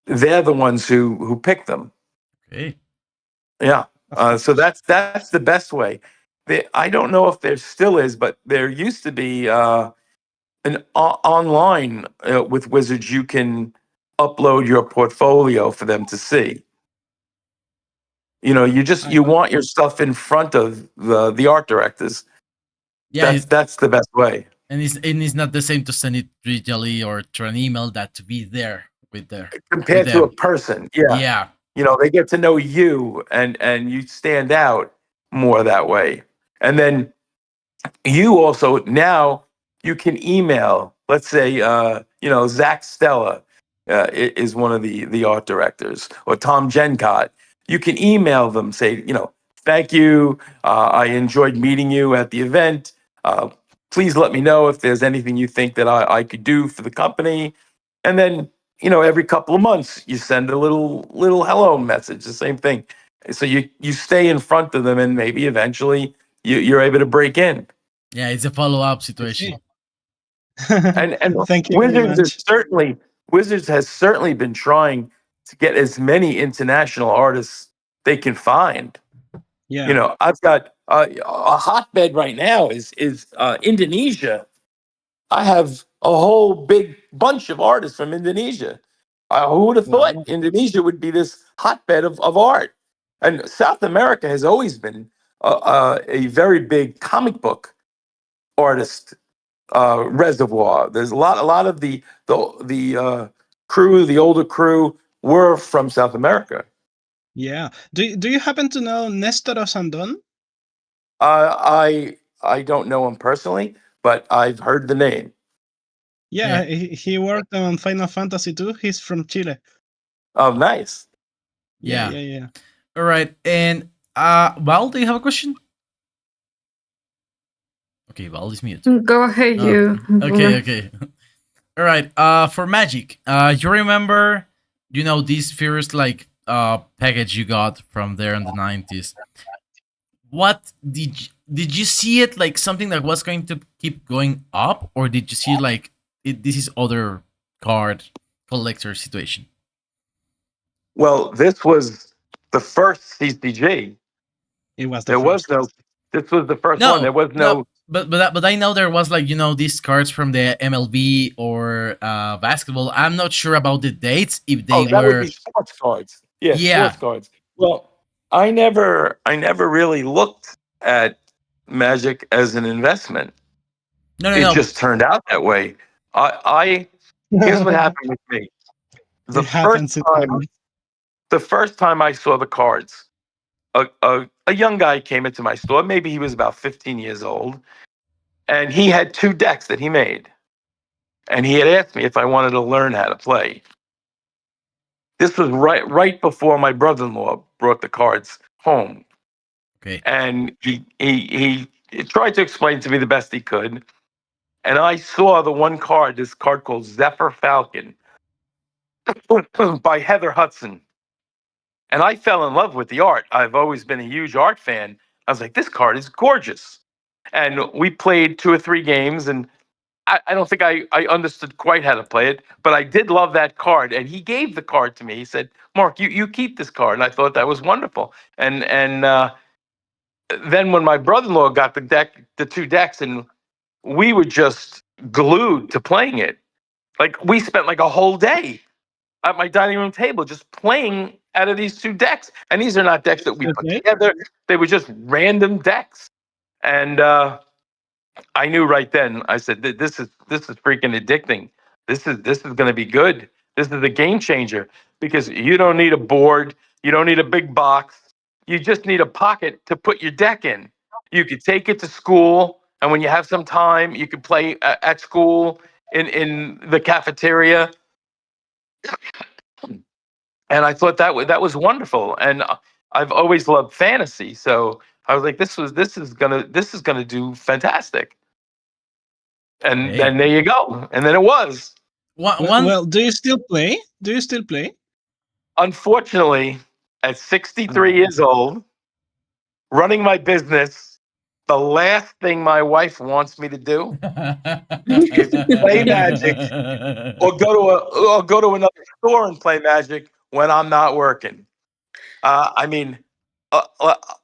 they're the ones who pick them. Okay. Yeah. of So course. that's the best way. I don't know if there still is, but there used to be online with Wizards. You can upload your portfolio for them to see. I You want your stuff in front of the art directors. Yeah, That's the best way and it's not the same to send it digitally or through an email that to be there with compared to a them. person. Yeah. Yeah, They get to know you, and you stand out more that way. And then you also now you can email. Let's say Zach Stella is one of the art directors, or Tom Gencott. You can email them, say, thank you. I enjoyed meeting you at the event. Please let me know if there's anything you think that I could do for the company. And then every couple of months you send a little hello message, the same thing. So you stay in front of them, and maybe eventually you're able to break in. yeah, it's a follow-up see. situation. And Thank you very Wizards is much. certainly Wizards has certainly been trying to get as many international artists they can find. Yeah, I've got a hotbed right now is Indonesia. I have a whole big bunch of artists from Indonesia. Who would have thought wow. Indonesia would be this hotbed of art? And South America has always been a very big comic book artist reservoir. There's a lot of the crew, the older crew, were from South America. Yeah. Do you happen to know Nestor Sandon? I don't know him personally, but I've heard the name. Yeah, Yeah, he worked on Final Fantasy 2. He's from Chile. Oh, nice. Yeah, yeah. yeah, yeah. All right, and Val, do you have a question? Okay, Val is mute. Go ahead, Oh, you. okay, okay. All right. For Magic, you remember, this first like package you got from there in the 90s. What did you see it like something that was going to keep going up, or did you see like this is other card collector situation? Well, this was the first CCG. It was the There was first. no. This was the first one. There No, was no, no. but I know there was like these cards from the MLB or basketball. I'm not sure about the dates if they Oh, that would were. be sports cards. Yeah, Yeah, sports cards. Well, I never really looked at Magic as an investment. no, no, It no. just turned out that way. I Here's what happened with me. The It first happens. It time happens. The first time I saw the cards, a young guy came into my store. Maybe he was about 15 years old, and he had two decks that he made. And he had asked me if I wanted to learn how to play. This was right before my brother-in-law brought the cards home, Okay. and he tried to explain to me the best he could. And I saw the one card, this card called Zephyr Falcon by Heather Hudson. And I fell in love with the art. I've always been a huge art fan. I was like, this card is gorgeous. And we played 2 or 3 games, and I don't think I understood quite how to play it, but I did love that card. And he gave the card to me. He said, Mark, you keep this card. And I thought that was wonderful. And then when my brother-in-law got the two decks, and we were just glued to playing it. Like we spent like a whole day at my dining room table just playing out of these two decks. And these are not decks that we put Okay. together. They were just random decks. And I knew right then. I said, This is freaking addicting. This is going to be good. This is a game changer because you don't need a board. You don't need a big box. You just need a pocket to put your deck in. You could take it to school, and when you have some time, you could play at school in the cafeteria. And I thought that was wonderful. And I've always loved fantasy, so I was like, this is gonna do fantastic. And Okay. then there you go. And then it was. One. Well, do you still play? Do you still play? Unfortunately, at 63 years old, running my business, the last thing my wife wants me to do is play Magic or go to another store and play Magic when I'm not working. I mean,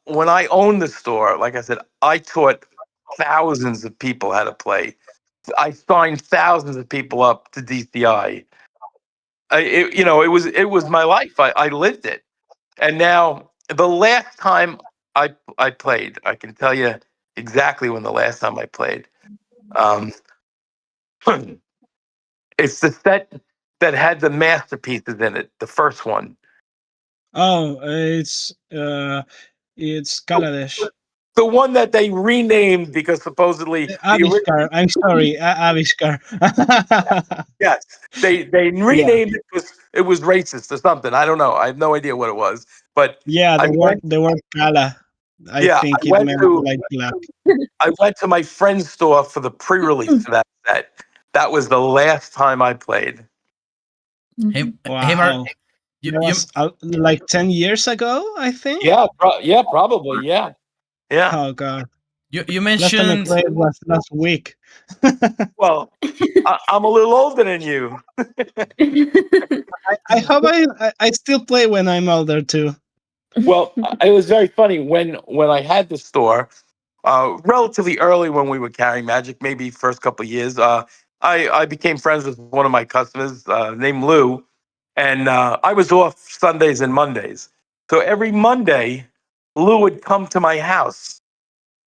when I owned the store, like I said, I taught thousands of people how to play. I signed thousands of people up to DCI. It was my life. I lived it. And now the last time I played, I can tell you exactly when the last time I played. Um, it's the set that had the masterpieces in it. The first one, Oh, it's Kaladesh. the one that they renamed because supposedly the Avishkar. original. I'm sorry, Avishkar. Yes, they Yeah, renamed it because it was racist or something. I don't know. I have no idea what it was. But yeah. I went. The word Kala. I Yeah, think it meant like black. I went to my friend's store for the pre-release for that set. That was the last time I played. Hey, hey, Mark. Wow, You, that you, was like 10 years ago, I think. Yeah, probably. Yeah. Oh god, you last time I mentioned. played was last week. Well, I'm a little older than you. I hope I still play when I'm older too. Well, it was very funny when I had the store, relatively early when we were carrying Magic, maybe first couple of years. I became friends with one of my customers named Lou, and I was off Sundays and Mondays. So every Monday, Lou would come to my house,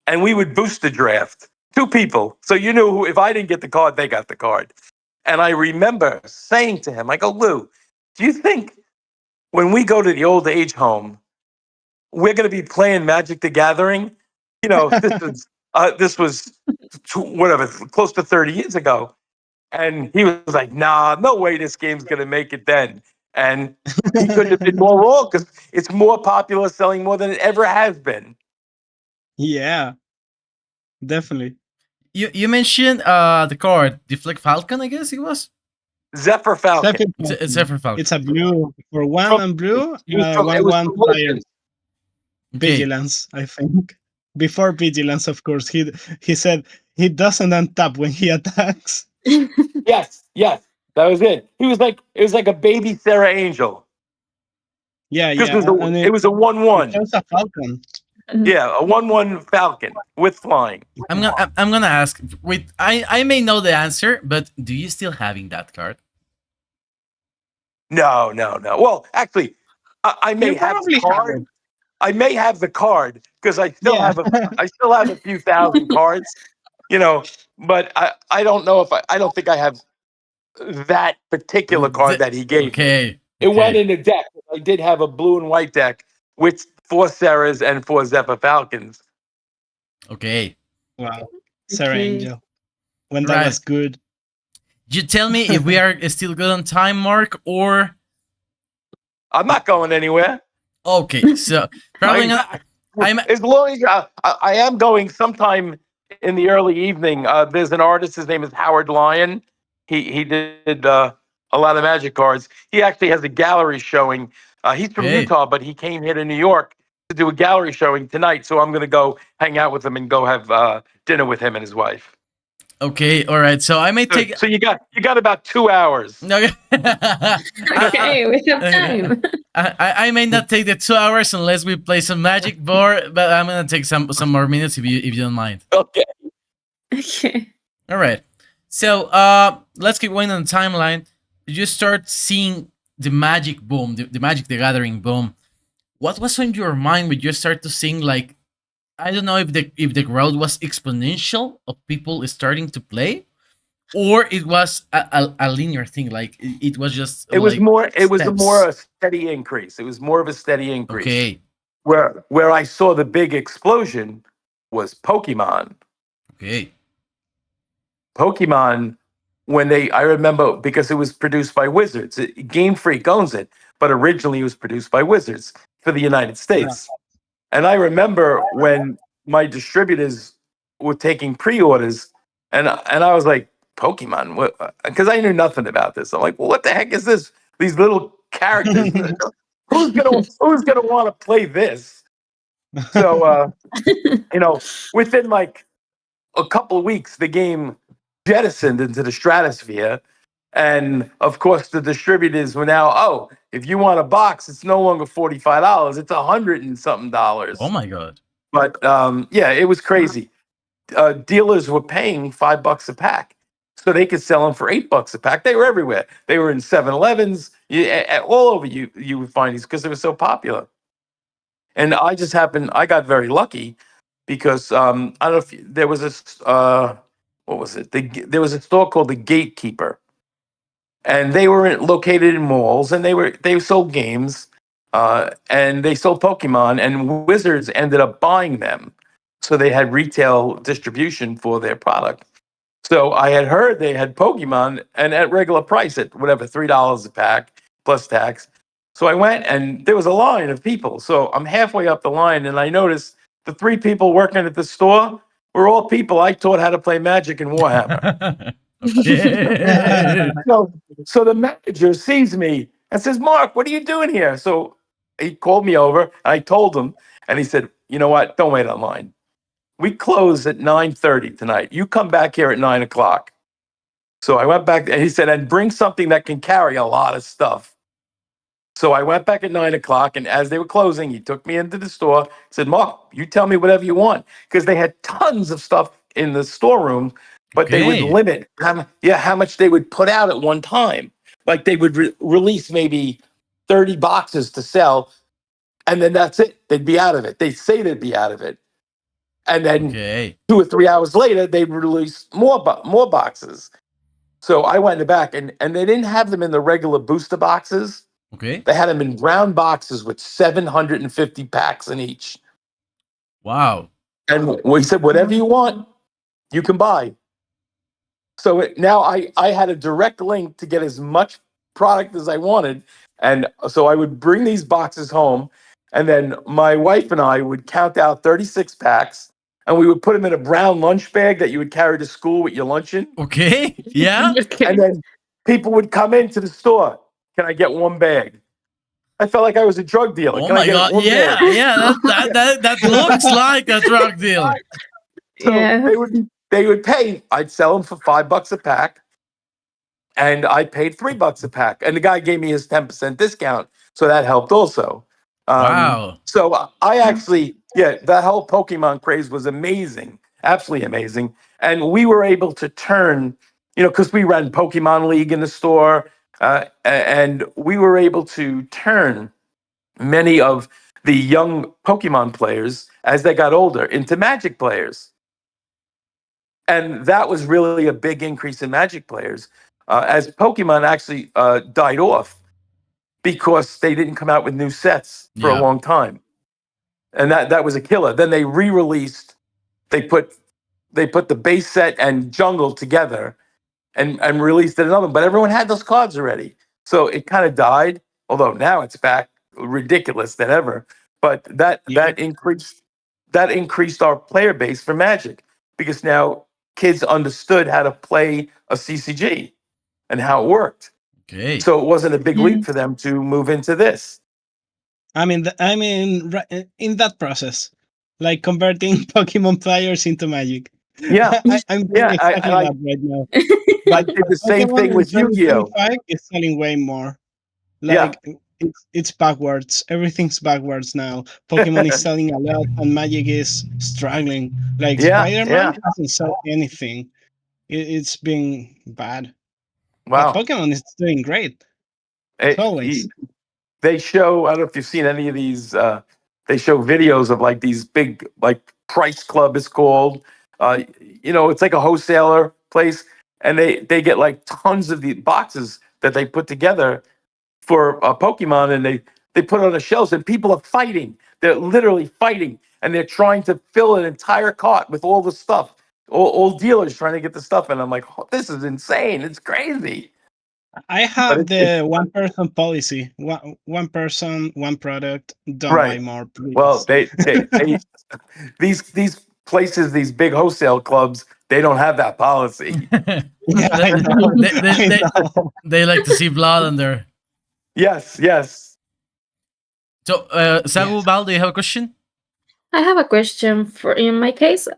and we would boost the draft. Two people, so you knew who. If I didn't get the card, they got the card. And I remember saying to him, I go, Lou, do you think when we go to the old age home, we're going to be playing Magic the Gathering? This was whatever, close to 30 years ago. And he was like, nah, no way this game's going to make it then. And he couldn't have been more wrong because it's more popular, selling more than it ever has been. Yeah, definitely. You mentioned the card, the Flick Falcon. I guess it was. Zephyr Falcon. Second It's Falcon. Zephyr Falcon. It's a blue for one From, and blue, it was 1/1 from fire Legends. Okay. vigilance. I think before vigilance, of course. He said he doesn't untap when he attacks. Yes, that was it. It was like a baby Sarah Angel Yeah, because yeah, and it was a one it one. shows a falcon. Yeah, a 1/1 Falcon with flying. I'm gonna ask. Wait, I may know the answer, but do you still having that card? No. Well, actually, I may You have the probably have card. it. I may have the card because Yeah, I still have a few thousand cards, but I don't know if I don't think I have that particular card that he gave me. Okay. It went Okay. in a deck. I did have a blue and white deck with 4 Sarahs and 4 Zephyr Falcons. Okay. Wow. Sarah Okay. Angel. When that Right. was good. You tell me if we are still good on time, Mark, or I'm not going anywhere. okay. So probably I, not. I'm as long as I am going sometime in the early evening. There's an artist. His name is Howard Lyon. He did a lot of magic cards. He actually has a gallery showing. He's from okay. Utah, but he came here to New York to do a gallery showing tonight. So I'm going to go hang out with him and go have dinner with him and his wife. Okay. All right. So I may So, take. so you got about 2 hours. Okay. Okay, we have I, time. I may not take the 2 hours unless we play some magic board, but I'm gonna take some more minutes if you don't mind. Okay. Okay. All right. So let's keep going on the timeline. You start seeing the magic boom, the Magic the Gathering boom. What was on your mind when you start to sing like I don't know if the growth was exponential of people starting to play, or it was a linear thing. Like it was just It was like more. It was a more steps. a steady increase. It was more of a steady increase. Okay. Where I saw the big explosion was Pokemon. Okay. Pokemon, when I remember because it was produced by Wizards. Game Freak owns it, but originally it was produced by Wizards for the United Yeah. States. And I remember when my distributors were taking pre-orders, and I was like, Pokemon, what? Because I knew nothing about this. I'm like, well, what the heck is this? These little characters. Who's gonna want to play this? So within like a couple of weeks, the game jettisoned into the stratosphere. And of course, the distributors were now, oh, if you want a box, it's no longer $45; it's 100 and something Oh dollars. my god. But yeah, it was crazy. Dealers were paying $5 a pack, so they could sell them for $8 a pack. They were everywhere. They were in 7-Elevens, all over. You would find these because they were so popular. And I just happened. I got very lucky because I don't know if there was what was it? There was a store called the Gatekeeper, and they were located in malls, and they sold games, and they sold Pokemon, and Wizards ended up buying them, so they had retail distribution for their product. So I had heard they had Pokemon, and at regular price at whatever $3 a pack plus tax. So I went, and there was a line of people. So I'm halfway up the line, and I noticed the 3 people working at the store were all people I taught how to play Magic and Warhammer. Okay. So, so the manager sees me and says, Mark, what are you doing here? So he called me over. I told him, and he said, you know what? Don't wait online. We close at 9:30 tonight. You come back here at 9 o'clock. So I went back, and he said, and bring something that can carry a lot of stuff. So I went back at 9 o'clock, and as they were closing, he took me into the store. Said, Mark, you tell me whatever you want, because they had tons of stuff in the storeroom, but they would Okay. limit how much they would put out at one time. Like they would release maybe 30 boxes to sell, and then that's it. They'd be out of it. They say they'd be out of it, and then Okay. 2 or 3 hours later, they'd release more boxes. So I went in the back, and they didn't have them in the regular booster boxes. Okay. They had them in brown boxes with 750 packs in each. Wow. And we said, whatever you want, you can buy. So now I had a direct link to get as much product as I wanted. And so I would bring these boxes home. And then my wife and I would count out 36 packs. And we would put them in a brown lunch bag that you would carry to school with your lunch in. Okay. Yeah. Okay. And then people would come into the store. Can I get one bag? I felt like I was a drug dealer. Oh Can I my get god. one bag? Yeah. Yeah. That looks like a drug deal. So Yeah. they would pay. I'd sell them for $5 a pack, and I paid $3 a pack. And the guy gave me his 10% discount, so that helped also. Wow. So I actually, yeah, that whole Pokemon craze was amazing, absolutely amazing. And we were able to turn, because we ran Pokemon League in the store, and we were able to turn many of the young Pokemon players as they got older into Magic players. And that was really a big increase in Magic players as Pokemon actually died off. because they didn't come out with new sets for a Yeah. long time, and that was a killer. Then they re-released. They put the base set and jungle together and released another one. But everyone had those cards already, so it kind of died. Although now it's back ridiculous than ever. But Yeah. that increased our player base for Magic because now kids understood how to play a CCG and how it worked. Okay. So it wasn't a big leap Yes. for them to move into this. In that process, like converting Pokemon players into Magic. Yeah, I'm doing yeah. exactly that right now. I But did the same Pokemon thing in with Yu-Gi-Oh. 2025 is selling way more. Yeah, Like it's backwards. Everything's backwards now. Pokemon is selling a lot, and Magic is struggling. Like yeah, Spider-Man yeah. hasn't sold anything. It's been bad, but Wow. Pokemon is doing great. As It- always. they show. I don't know if you've seen any of these. They show videos of like these big, like Price Club is called. It's like a wholesaler place, and they get like tons of the boxes that they put together for Pokemon, and they put it on the shelves, and people are fighting. They're literally fighting, and they're trying to fill an entire cart with all the stuff. All dealers trying to get the stuff, and I'm like, oh, this is insane. It's crazy. I But have it's the one person policy. One person, one product. Don't buy right. more, Well, please. they these places, these big wholesale clubs, they don't have that policy. Yeah, they, I know. they, they, I they, know. they like to see blood on there. Yes, yes. So, Sagu Yes. Val, do you have a question? I have a question for in my case.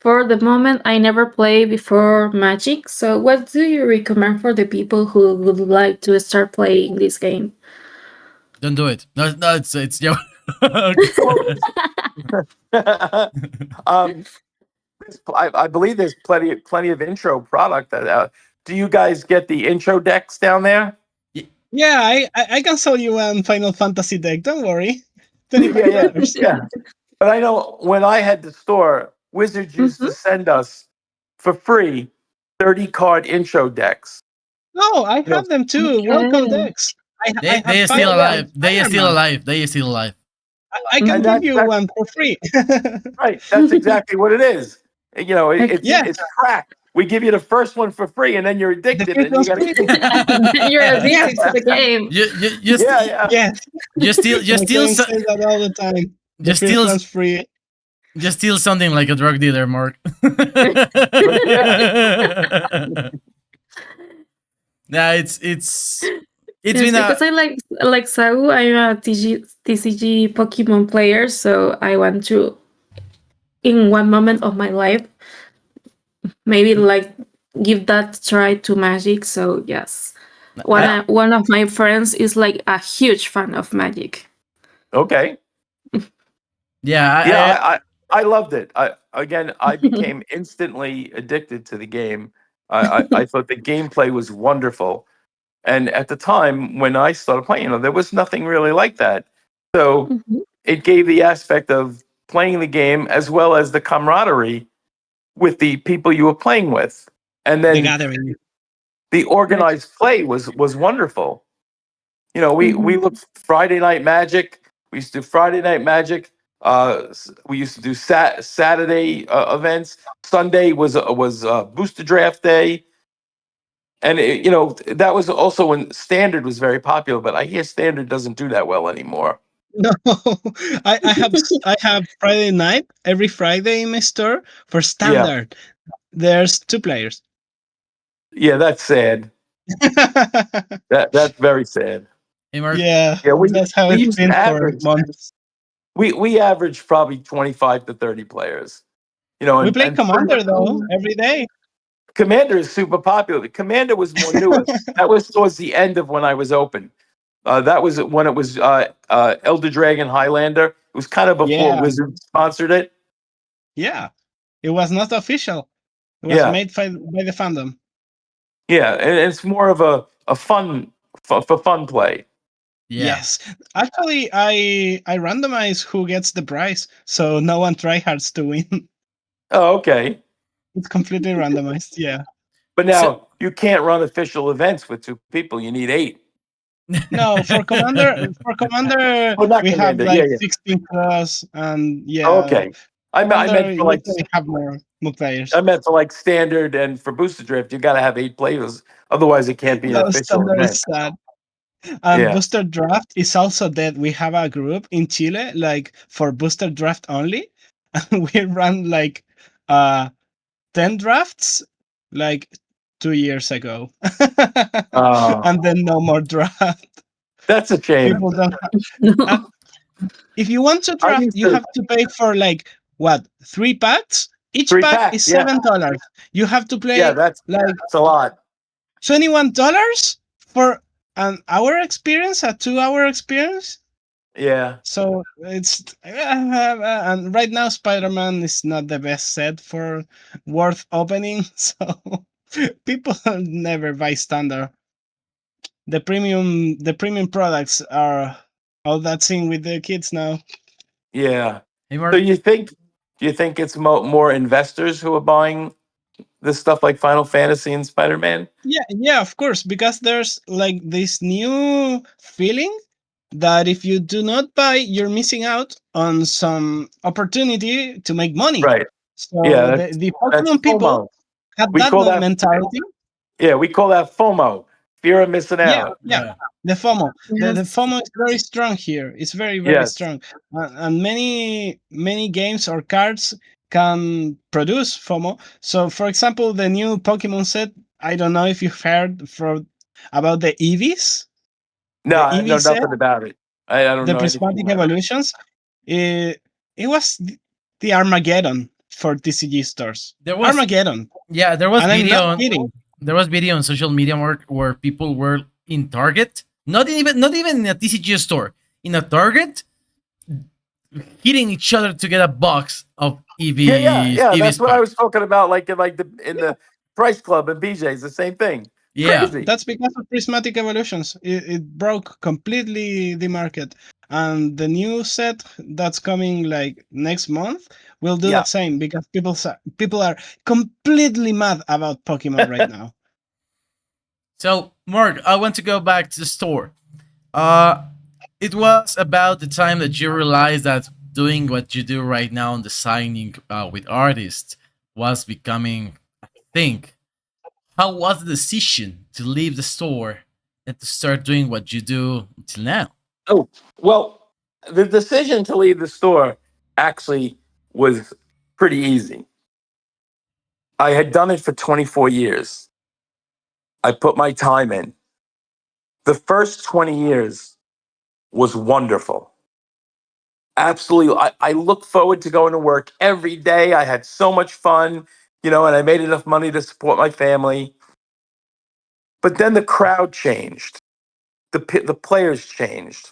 For the moment, I never play before Magic. So, what do you recommend for the people who would like to start playing this game? Don't do it. No, it's yeah. Okay. Well, um, I believe there's plenty of intro product. Do you guys get the intro decks down there? Yeah, I can sell you one Final Fantasy deck. Don't worry. Yeah, yeah, $25. yeah. But I know when I had the store, Wizards used Mhm. to send us for free 30 card intro decks. No, I You know, have them too. Welcome Okay. decks. I They have are five still yeah, of alive. They are still Spider-Man. alive. They are still alive. I can and give Mhm. you that's one for free. right. That's exactly what it is. It's Yeah, Okay. it's crack. We give you the first one for free, and then you're the addicted, fifth and you one's got to free. keep. You're Yeah, addicted to the game. Just Yeah, yeah. yes. just My steal friend says that all the time. The just fifth steal one's free. just steal something like a drug dealer, Mark. Yeah. Nah, it's Yes, been because a I like Sagu. I'm a TCG Pokemon player, so I want to, in one moment of my life, maybe like give that try to Magic. So yes, I, one of my friends is like a huge fan of Magic. okay. Yeah, yeah. I loved it. I became instantly addicted to the game. I thought the gameplay was wonderful, and at the time when I started playing, there was nothing really like that. So Mhm. it gave the aspect of playing the game as well as the camaraderie with the people you were playing with, and The then Gathering. the Yes. organized play was wonderful. We Mhm. looked Friday Night Magic. We used to do Friday Night Magic. We used to do Saturday events. Sunday was Booster Draft Day, and that was also when Standard was very popular. But I hear Standard doesn't do that well anymore. No, I have Friday night every Friday in my store for Yeah, standard. There's two players. yeah, that's sad. That's very sad. Hey, Mark. Yeah, Yeah, that's how we it's used to been for average. months. We averaged probably 25 to 30 players. We play And Commander though Mhm. every day. Commander is super popular. The Commander was more newer. That was towards the end of when I was open. That was when it was Elder Dragon Highlander. It was kind of before Yeah, Wizard sponsored it. yeah. It was not official. It was Yeah, made by the fandom. yeah, and it's more of a fun for fun play. Yeah. Yes, actually, I randomize who gets the prize, so no one tryhards to win. Oh, okay. It's completely randomized. Yeah. But So now you can't run official events with two people. You need eight. No, for commander Oh, not we have Commander. Yeah, like yeah. 16 plus, and Oh, yeah, okay. I commander meant for like usually have more I players. meant for like standard and for booster drift. You got to have 8 players, otherwise it can't be an No, official standard event. is sad. And Yeah. booster draft is also dead. We have a group in Chile like for booster draft only, and we run like uh 10 drafts like 2 years ago, Uh, and then no more draft. that's a shame. People don't. No. Uh, if you want to I draft, used you to have to pay for like what 3 packs. Each three pack packs. is Yeah, $7. You have to yeah. play like That's a lot. $21 for an hour experience, a 2 hour experience. Yeah, So it's and right now Spider-Man is not the best set for worth opening. So people never buy standard. The premium products are all that thing with the kids now. yeah. Hey, So Mark. do you think it's more investors who are buying this stuff like Final Fantasy and Spider Man? Yeah, of course, because there's like this new feeling that if you do not buy, you're missing out on some opportunity to make money. Right. Yeah, So the that's Pokemon people FOMO. have We that call that mentality. we call that FOMO, fear of missing Yeah, out. yeah. Yeah. The FOMO, the Yes. FOMO is very strong here. It's very very Yes. strong, and many games or cards can produce FOMO. So, for example, the new Pokemon set. I don't know if you've heard about the EVs, No, the I know EV set, nothing about it. I don't the know anything prismatic about it. evolutions. It was the Armageddon for TCG stores. There was Armageddon, yeah, there was and I'm not video on kidding. there was video on social media where people were in Target, not even in a TCG store, in a Target, hitting each other to get a box of Yeah, yeah, EVs yeah. That's EVs what I pack. was talking about. Like in the Price Club and BJ's, the same thing. Yeah, Yeah. Crazy. that's because of prismatic evolutions. It broke completely the market. And the new set that's coming like next month will do Yeah. that same because people are completely mad about Pokemon right now. So, Mark, I want to go back to the store. Uh, it was about the time that you realized that doing what you do right now, designing with artists, was becoming a thing. How was the decision to leave the store and to start doing what you do until now? Oh, well, the decision to leave the store actually was pretty easy. I had done it for 24 years. I put my time in. The first 20 years was wonderful. Absolutely. I look forward to going to work every day. I had so much fun, and I made enough money to support my family. But then the crowd changed. The players changed.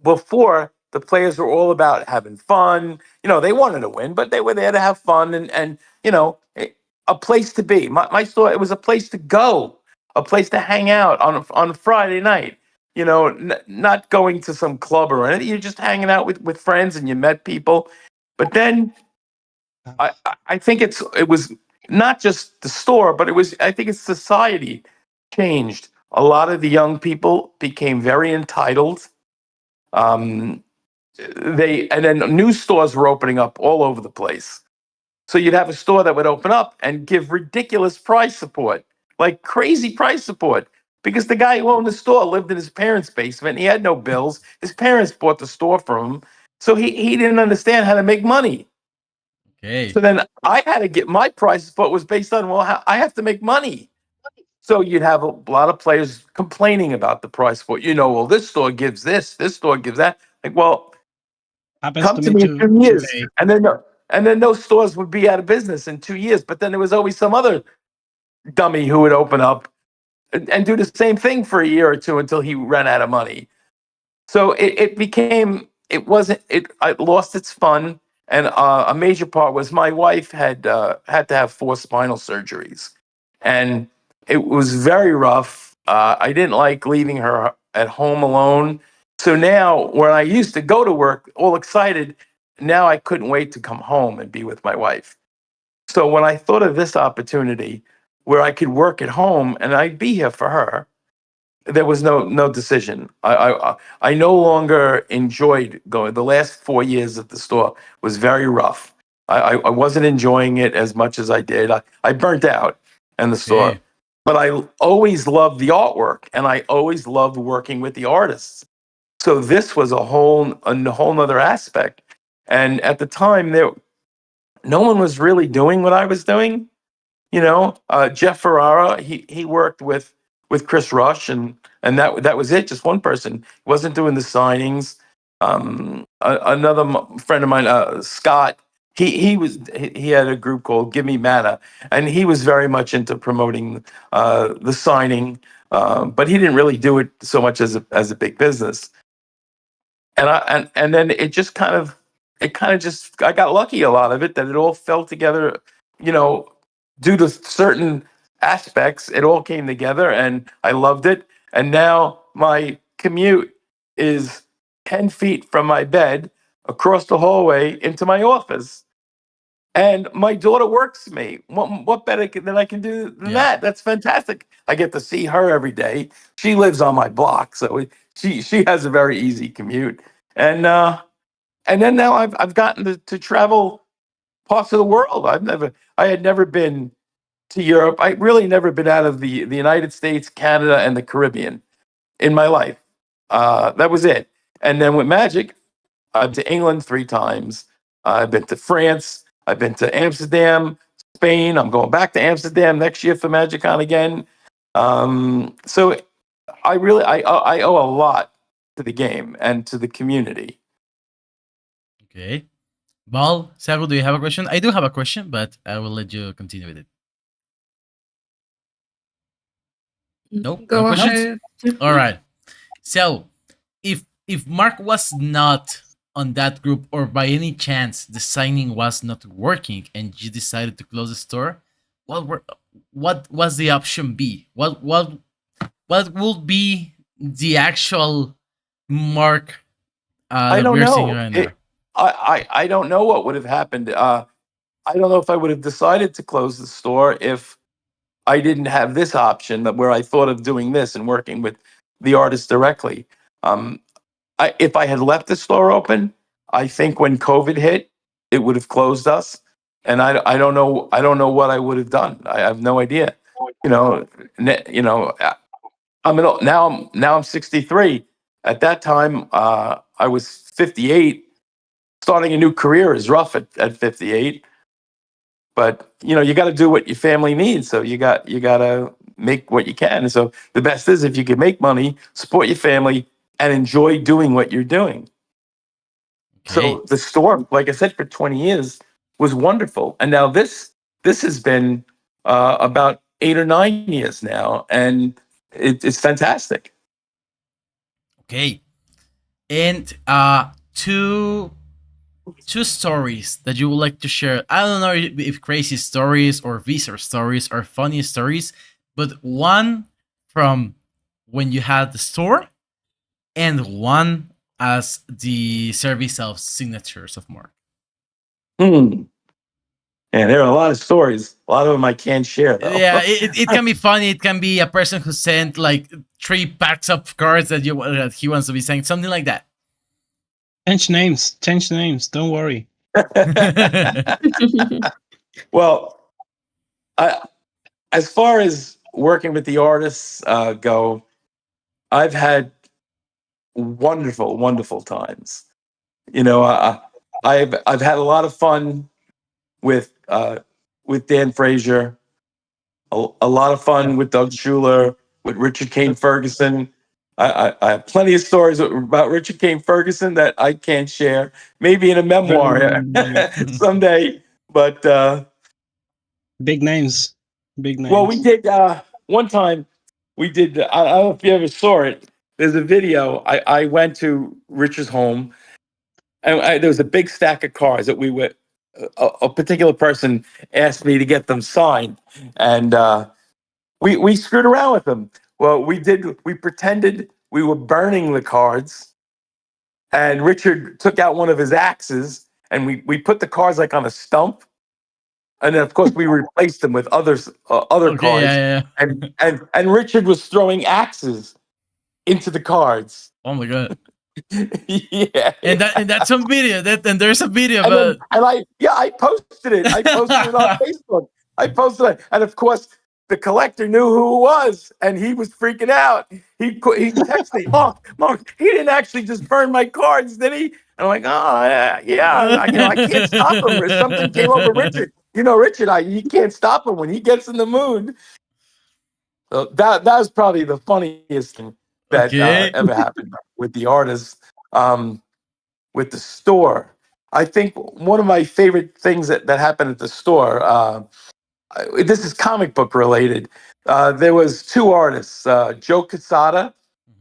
Before, the players were all about having fun. They wanted to win, but they were there to have fun and a place to be. My store, it was a place to go, a place to hang out on a Friday night. Not going to some club or anything. You're just hanging out with friends and you met people. But then I think it was not just the store, but I think it's society changed. A lot of the young people became very entitled. Um, and then new stores were opening up all over the place. So you'd have a store that would open up and give ridiculous price support, like crazy price support, because the guy who owned the store lived in his parents' basement. He had no bills. His parents bought the store from him, so he didn't understand how to make money. So Okay. then I had to get my price support was based on, well, I have to make money. So you'd have a lot of players complaining about the price support. Well, this store gives this store gives that. Like, well, Happens come to to me me in too 2 years, today. and then those stores would be out of business in 2 years. But then there was always some other dummy who would open up and do the same thing for a year or two until he ran out of money. So it became it wasn't it lost its fun, and a major part was my wife had to have 4 spinal surgeries, and it was very rough. I didn't like leaving her at home alone. So now, when I used to go to work all excited, now I couldn't wait to come home and be with my wife. So when I thought of this opportunity where I could work at home and I'd be here for her, there was no decision. I no longer enjoyed going. The last 4 years at the store was very rough. I wasn't enjoying it as much as I did. I burnt out in the store, Okay. but I always loved the artwork, and I always loved working with the artists. So this was a whole nother aspect. And at the time, there no one was really doing what I was doing. Jeff Ferrara, he worked with Chris Rush, and that was it. Just one person. He wasn't doing the signings. Another friend of mine, Scott, he had a group called Give Me Mana, and he was very much into promoting the signing, but he didn't really do it so much as a big business. And then it kind of just, I got lucky a lot of it, that it all fell together, you know due to certain aspects. It all came together, and I loved it. And now my commute is 10 feet from my bed, across the hallway into my office, and my daughter works for me. What better than I can do than Yeah. that? That's fantastic. I get to see her every day. She lives on my block, so she has a very easy commute. And then now I've gotten to travel parts of the world. I had never been to Europe. I really never been out of the United States, Canada, and the Caribbean in my life. That was it. And then with Magic, I've been to England 3 times. I've been to France. I've been to Amsterdam, Spain. I'm going back to Amsterdam next year for MagicCon again. So I owe a lot to the game and to the community. Okay. Val, Saru, do you have a question? I do have a question, but I will let you continue with it. No, no Go questions. ahead. All right. So, if Mark was not on that group, or by any chance the signing was not working, and you decided to close the store, what was the option B? What would be the actual Mark I that don't we're seeing know. right now? I don't know what would have happened. I don't know if I would have decided to close the store if I didn't have this option, where I thought of doing this and working with the artist directly. Um, if I had left the store open, I think when COVID hit, it would have closed us, and I don't know. I don't know what I would have done. I have no idea. You know, now I'm 63. At that time, I was 58. Starting a new career is rough at 58, but you got to do what your family needs. So you got to make what you can. And so the best is, if you can make money, support your family, and enjoy doing what you're doing. Okay. So the store, like I said, for 20 years was wonderful, and now this has been about 8 or 9 years now, and it's fantastic. Okay. And two stories that you would like to share. I don't know if crazy stories or bizarre stories or funny stories, but one from when you had the store, and one as the service of signatures of Mark. Hmm. And there are a lot of stories. A lot of them I can't share though. Yeah, it can be funny. It can be a person who sent like 3 packs of cards that he wants to be saying, something like that. Change names. Change names. Don't worry. Well, I, as far as working with the artists go, I've had wonderful, wonderful times. You know, I've had a lot of fun with Dan Frazier, a lot of fun with Doug Schuler, with Richard Kane Ferguson. I have plenty of stories about Richard Kane Ferguson that I can't share. Maybe in a memoir someday. But Big names. Big well, we names. did one time. We did. I don't know if you ever saw it. There's a video. I went to Richard's home, and there was a big stack of cars that we were. A particular person asked me to get them signed, and we screwed around with them. Well, we did. We pretended we were burning the cards, and Richard took out one of his axes, and we put the cards like on a stump, and then of course we replaced them with other Okay, cards, yeah, yeah. and Richard was throwing axes into the cards. Oh my god! Yeah. And that's some video. And there's a video And about. I posted it. I posted it on Facebook. I posted it, and of course, the collector knew who it was, and he was freaking out. He texted me, Mark, he didn't actually just burn my cards, did he? And I'm like, oh yeah, I can't stop him. Or something came over Richard. Richard, you can't stop him when he gets in the mood. So that was probably the funniest thing that Okay. ever happened with the artist. With the store, I think one of my favorite things that happened at the store. This is comic book related. There was two artists, Joe Quesada,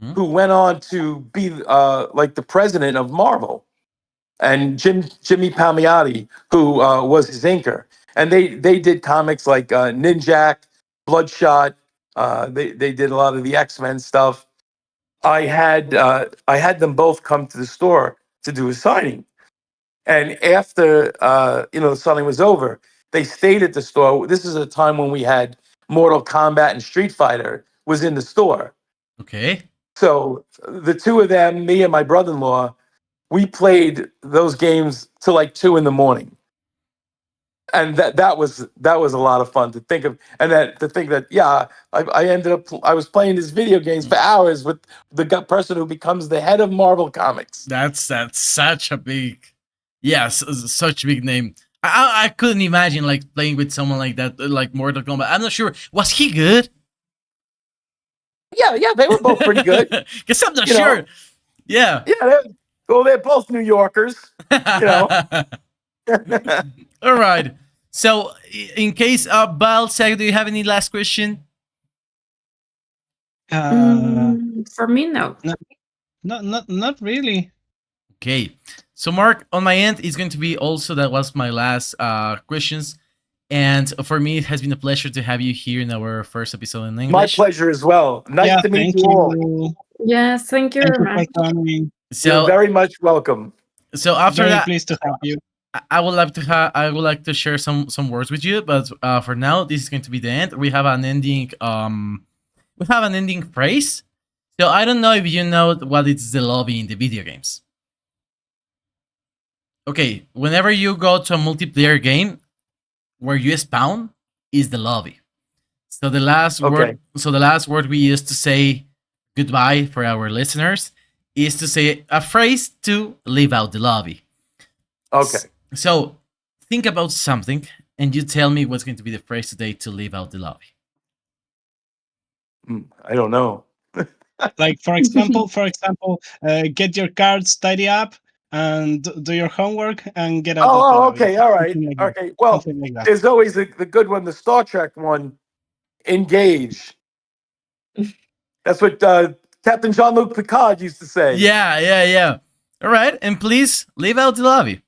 Mhm. who went on to be like the president of Marvel, and Jimmy Palmiotti, who was his inker, and they did comics like Ninjak, Bloodshot. They did a lot of the X-Men stuff. I had them both come to the store to do a signing, and after the signing was over, they stayed at the store. This is a time when we had Mortal Kombat and Street Fighter was in the store. Okay. So the two of them, me and my brother-in-law, we played those games till like 2 a.m. And that was a lot of fun to think of, and to think that I ended up I was playing these video games for hours with the person who becomes the head of Marvel Comics. That's such a big, yes, such a big name. I couldn't imagine like playing with someone like that, like Mortal Kombat. I'm not sure. Was he good? Yeah, they were both pretty good. Because I'm not You know. sure. Yeah. Yeah, they're both New Yorkers. All right. So, in case Bal, do you have any last question? For me, no. Not really. Okay. So, Mark, on my end, it's going to be also that was my last questions. And for me, it has been a pleasure to have you here in our first episode in English. My pleasure as well. Nice to meet you all. Yes, thank you very much. You're very much welcome. So after very that, pleased to have you. I would like to share some words with you, but for now, this is going to be the end. We have an ending. We have an ending phrase. So I don't know if you know what is the lobby in the video games. Okay, whenever you go to a multiplayer game, where you spawn is the lobby. So the last word we use to say goodbye for our listeners is to say a phrase to leave out the lobby. Okay. So think about something and you tell me what's going to be the phrase today to leave out the lobby. I don't know. Like for example, get your cards tidy up and do your homework and get out of the lobby. Okay, all right. Okay. Well, there's always the good one, the Star Trek one, engage. That's what Captain Jean-Luc Picard used to say. Yeah. All right, and please leave out the lobby.